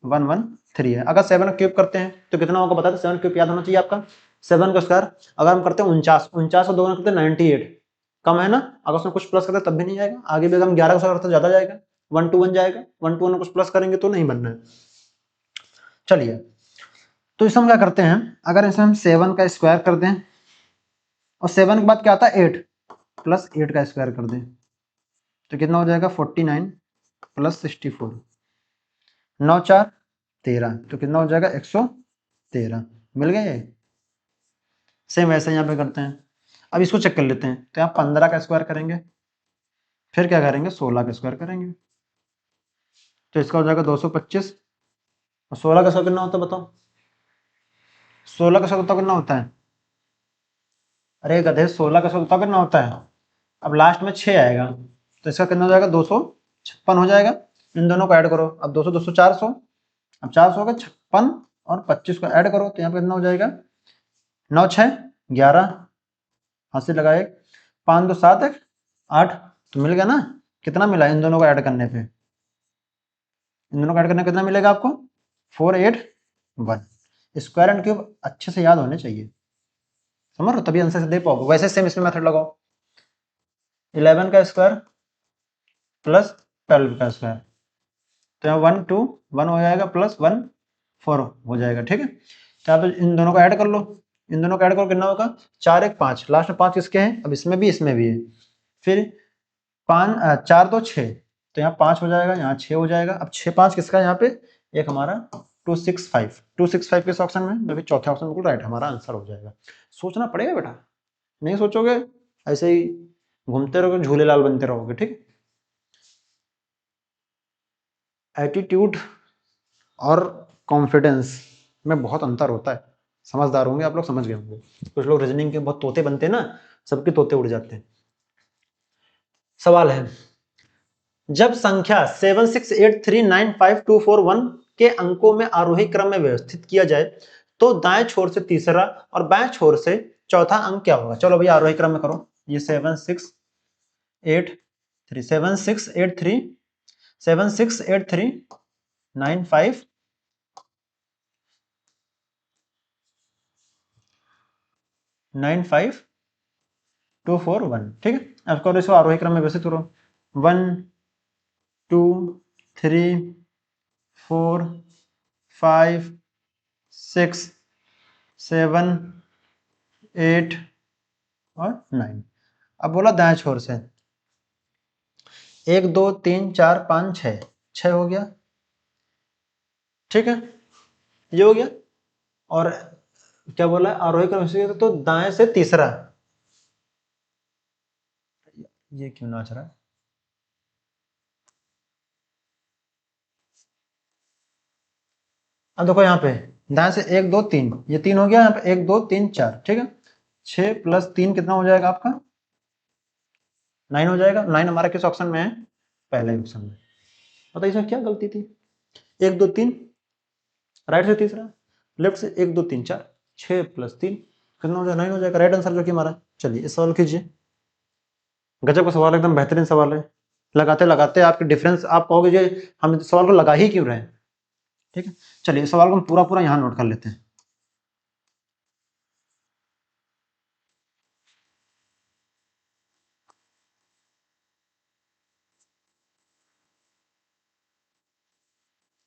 1 1 3 है, अगर 7 क्यूब करते हैं तो कितना होगा बता दो, 7 क्यूब याद होना चाहिए आपका, 7 का स्क्वायर। अगर हम करते हैं 49, 49 को 2 करते हैं 98, कम है ना। अगर उसमें कुछ प्लस करते तब भी नहीं आएगा, आगे भी अगर हम 11 का स्क्वायर करते ज्यादा जाएगा, 1 2 1 जाएगा, 1 2 1 कुछ प्लस करेंगे तो नहीं बनना है। चलिए तो इसे हम क्या करते हैं, अगर इसे हम 7 का स्क्वायर कर दें और 7 के बाद क्या आता है 8 प्लस 8 का स्क्वायर कर दें तो कितना हो जाएगा 49 प्लस 64, 9 4 13, तो कितना हो जाएगा 113, मिल गया ये। सेम वैसे यहाँ पे करते हैं। अब इसको चेक कर लेते हैं, तो यहाँ 15 का स्क्वायर करेंगे, फिर क्या करेंगे 16 का स्क्वायर करेंगे, तो इसका हो जाएगा 225, और 16 का स्क्वायर कितना होता है बताओ, 16 का स्क्वायर कितना होता है, अरे गधे 16 का स्क्वायर कितना होता है, अब लास्ट में 6 आएगा तो इसका कितना हो जाएगा 256 हो जाएगा। इन दोनों को ऐड करो, अब 200 200 400, अब 400 का 56 और 25 को ऐड करो तो यहाँ पे कितना हो जाएगा 9 6 11, हाथ लगाए 5 2 7 1 8, तो मिल गया ना। कितना मिला इन दोनों को ऐड करने पे, इन दोनों को ऐड करने पे कितना मिलेगा आपको 481। स्क्वायर एंड क्यूब अच्छे से याद होने चाहिए, समझ लो तभी आंसर दे पाओगे। वैसे सेम इसमें मेथड लगाओ, 11 का स्क्वायर प्लस 12 का स्क्वायर, तो यहाँ 1 2 1 हो जाएगा प्लस 1 4 हो जाएगा, ठीक है। तो आप इन दोनों को ऐड कर लो, इन दोनों को ऐड करो कितना होगा 4 1 5, लास्ट में 5 किसके हैं, अब इसमें भी है, फिर 5 4 2 6, तो यहाँ 5 हो जाएगा, यहाँ 6 हो जाएगा। अब 6 5 किसका है यहाँ पे, एक हमारा 265, 265 किस ऑप्शन में, तो फिर चौथे ऑप्शन बिल्कुल राइट हमारा आंसर हो जाएगा। सोचना पड़ेगा बेटा, नहीं सोचोगे ऐसे ही घूमते रहोगे झूले लाल बनते रहोगे, ठीक। एटीट्यूड और कॉन्फिडेंस में बहुत अंतर होता है, समझदार होंगे आप लोग, समझ गए होंगे। कुछ लोग रीजनिंग के बहुत तोते बनते हैं ना, सबके तोते उड़ जाते हैं। सवाल है, जब संख्या 768395241 के अंकों में आरोही क्रम में व्यवस्थित किया जाए तो दाएं छोर से तीसरा और बाएं छोर से चौथा अंक क्या होगा? चलो भैया आरोही क्रम में करो। ये 7683 7683 7683 95 95241, ठीक है। अब करो इसको आरोही क्रम में व्यवस्थित करो। 1 2 3 4 5 6 7 8 और 9। अब बोला दाएं छोर से 1 2 3 4 5 6, 6 हो गया, ठीक है, ये हो गया। और क्या बोला आरोही क्रम से, तो दाएं से तीसरा, ये क्यों नाच रहा है? अब देखो यहाँ पे दाएं से 1 2 3, ये 3 हो गया, यहाँ पे 1 2 3 4, ठीक है। 6 + 3 कितना हो जाएगा आपका? 9 हो जाएगा। 9 हमारा किस ऑप्शन में है? पहले ऑप्शन में। बताइए इसमें क्या गलती थी? 1 2 3, राइट से तीसरा, लेफ्ट से 1 2 3 4, 6 + 3 कितना हो जाएगा? 9 हो जाएगा। राइट आंसर जो कि हमारा। चलिए इस सवाल कीजिए। गजब का सवाल, एकदम बेहतरीन सवाल है। लगाते लगाते आपके डिफरेंस, आप कहोगे जो हम इस सवाल को लगा ही क्यों रहे हैं, ठीक है। चलिए इस सवाल को हम पूरा पूरा यहाँ नोट कर लेते हैं।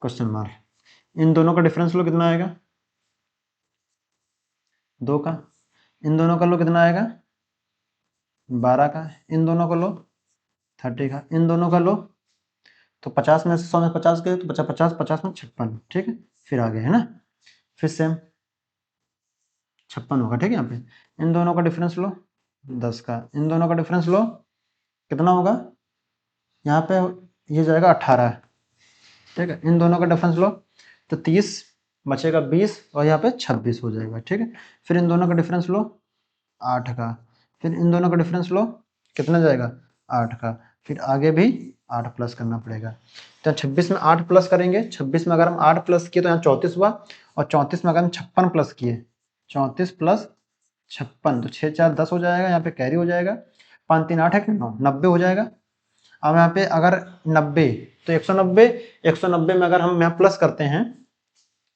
Question mark. इन दोनों का डिफरेंस लो, कितना आएगा? 2 का। इन दोनों का लो, कितना आएगा? 12 का। इन दोनों को लो, 30 का। इन दोनों का लो, तो 50 में से 100 में 50 गए तो बचा 50, 50 में 56, ठीक है। फिर आगे है ना, फिर सेम 56 होगा, ठीक है। यहाँ पे इन दोनों का डिफरेंस लो 10 का। इन दोनों का डिफरेंस लो, कितना होगा? यहाँ पे ये जाएगा 18, ठीक है। इन दोनों का डिफरेंस लो तो 30 बचेगा 20 और यहाँ पे 26 हो जाएगा, ठीक है। फिर इन दोनों का डिफरेंस लो 8 का। फिर इन दोनों का डिफरेंस लो, कितना जाएगा? 8 का। फिर आगे भी 8 प्लस करना पड़ेगा। तो 26 में 8 प्लस करेंगे, 26 में अगर हम 8 प्लस किए तो यहाँ 34 हुआ, और 34 में अगर हम 56 प्लस किए, 34 + 56 तो 6 4 10 हो जाएगा। यहाँ पे कैरी हो जाएगा, 5 3 8 है कि 9, 90 हो जाएगा। अब यहाँ पे अगर 90 तो 190, 190 में अगर हम यहाँ प्लस करते हैं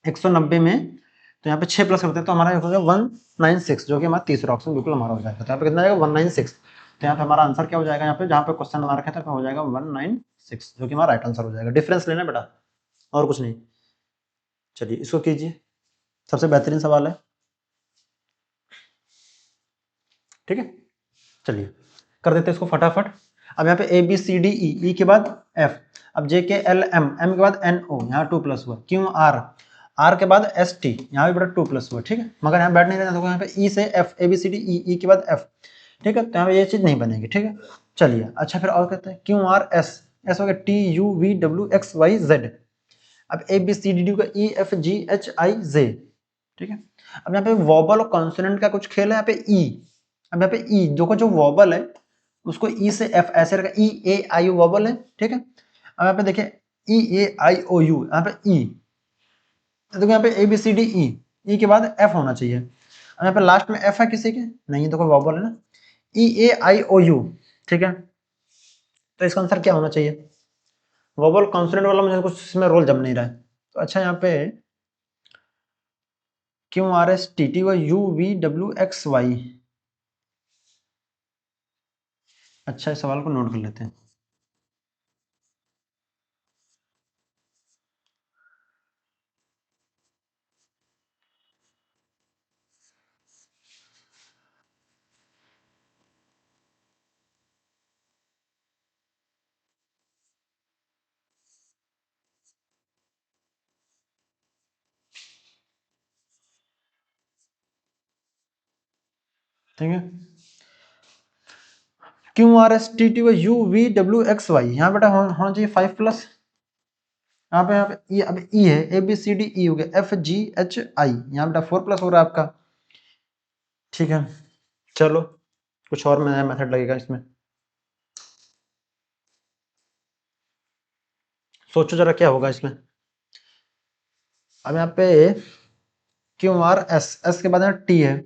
190 में, तो यहाँ पे 6 प्लस करते हैं तो हमारा हो जाएगा 196, जो कि हमारा तीसरा ऑप्शन बिल्कुल हमारा हो जाएगा। तो यहाँ पे कितना आएगा? 196। तो यहाँ पे हमारा आंसर क्या हो जाएगा? यहाँ पे जहाँ पे क्वेश्चन हमारा रखा था हो जाएगा 196, जो कि हमारा राइट आंसर हो जाएगा। डिफरेंस लेना बेटा, और कुछ नहीं। चलिए इसको कीजिए, सबसे बेहतरीन सवाल है, ठीक है। चलिए कर देते हैं इसको फटाफट। अब यहाँ पे ए B C D E, E के बाद एफ, अब J K L M, M के बाद एन ओ, यहाँ 2 प्लस हुआ, क्यू आर, आर के बाद एस टी, यहाँ भी बड़ा 2 प्लस हुआ, ठीक है। मगर यहाँ बैठ नहीं रहना, देखो यहाँ पे ई से F, A B C D E, E के बाद एफ, ठीक है। तो यहाँ पे ये चीज नहीं बनेगी, ठीक है। चलिए अच्छा फिर और कहते हैं क्यू आर एस, एस हो गया T U V W X Y Z. अब A B C D D का E F G H I जे, ठीक है। अब यहाँ पे वॉबल और कॉन्सोनेंट का कुछ खेल है। यहाँ पे ई, अब यहाँ पे ई जो वॉबल है उसको ई से एफ ऐसे रखा, ई ए आई वॉबल है, ठीक है। अब यहाँ पे देखिए ई ए आई ओ यू, यहाँ पे ई, देखो यहाँ पे ए B C D E, E के बाद एफ होना चाहिए। अब यहाँ पे लास्ट में एफ है किसी के नहीं, देखो वॉबल है ना, ई ए आई ओ यू, ठीक है। तो इसका आंसर क्या होना चाहिए? वोबल कॉन्सोनेंट वाला मुझे कुछ इसमें रोल जम नहीं रहा है। तो अच्छा यहाँ पे Q R S T T Y U V W X Y, अच्छा इस सवाल को नोट कर लेते हैं। ठीक है, Q R S T T Y U V W X Y, यहाँ बेटा होना चाहिए 5 प्लस। यहाँ पे ई, अब ई है, ए बी सी डी ई हो गया, एफ जी एच आई, यहाँ बेटा 4 प्लस हो रहा है आपका। ठीक है, चलो कुछ और नया मेथड लगेगा इसमें, सोचो जरा क्या होगा इसमें। अब यहाँ पे क्यू आर एस, एस के बाद यहाँ टी है,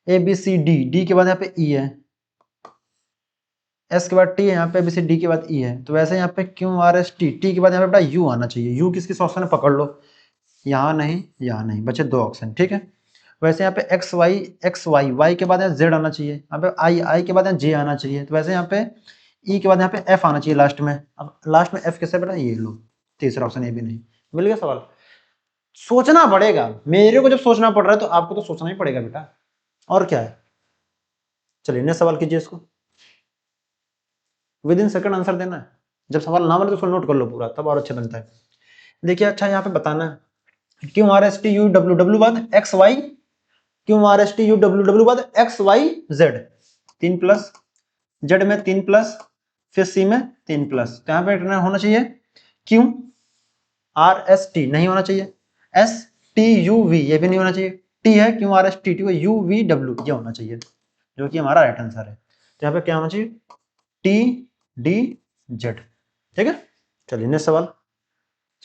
A B C D, D के बाद यहाँ पे ई है, एस के बाद टी है, यहाँ पे बी सी डी के बाद ई है। तो वैसे यहाँ पे Q R S T, T के बाद यहाँ पे बेटा यू आना चाहिए। यू किस किस ऑप्शन में पकड़ लो, यहाँ नहीं यहाँ नहीं, बचे 2 ऑप्शन। ठीक है, वैसे यहाँ पे एक्स वाई, वाई के बाद यहाँ जेड आना चाहिए, यहाँ पे आई, आई के बाद यहाँ जे आना चाहिए। तो वैसे यहाँ पे ई के बाद यहाँ पे एफ आना चाहिए लास्ट में। अब लास्ट में एफ कैसे बेटा, ये लो, तीसरा ऑप्शन ये भी नहीं। मिल गया सवाल। सोचना पड़ेगा, मेरे को जब सोचना पड़ रहा है तो आपको तो सोचना ही पड़ेगा बेटा, और क्या है। चलिए नेक्स्ट सवाल कीजिए इसको, विद इन सेकंड आंसर देना है। जब सवाल ना बने तो उसको नोट कर लो पूरा, तब और अच्छे बनता है। देखिए अच्छा यहाँ पे बताना है, Q R S T U W W बाद X Y, Q R S T U W W बाद X Y Z, 3 plus, Z में 3 प्लस, फिर सी में 3 प्लस। तो यहाँ पे होना चाहिए क्यू आर एस टी, नहीं होना चाहिए, एस टी यू वी, ये भी नहीं होना चाहिए, टी है Q R S T T, U V W ये होना चाहिए, जो कि हमारा राइट आंसर है। तो यहाँ पे क्या होना चाहिए, टी डी जेड। ठीक है, चलिए नेक्स्ट सवाल।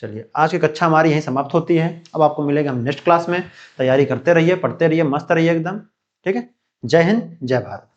चलिए आज की कक्षा हमारी यहीं समाप्त होती है। अब आपको मिलेगा हम नेक्स्ट क्लास में। तैयारी करते रहिए, पढ़ते रहिए, मस्त रहिए एकदम। ठीक है, जय हिंद जय भारत।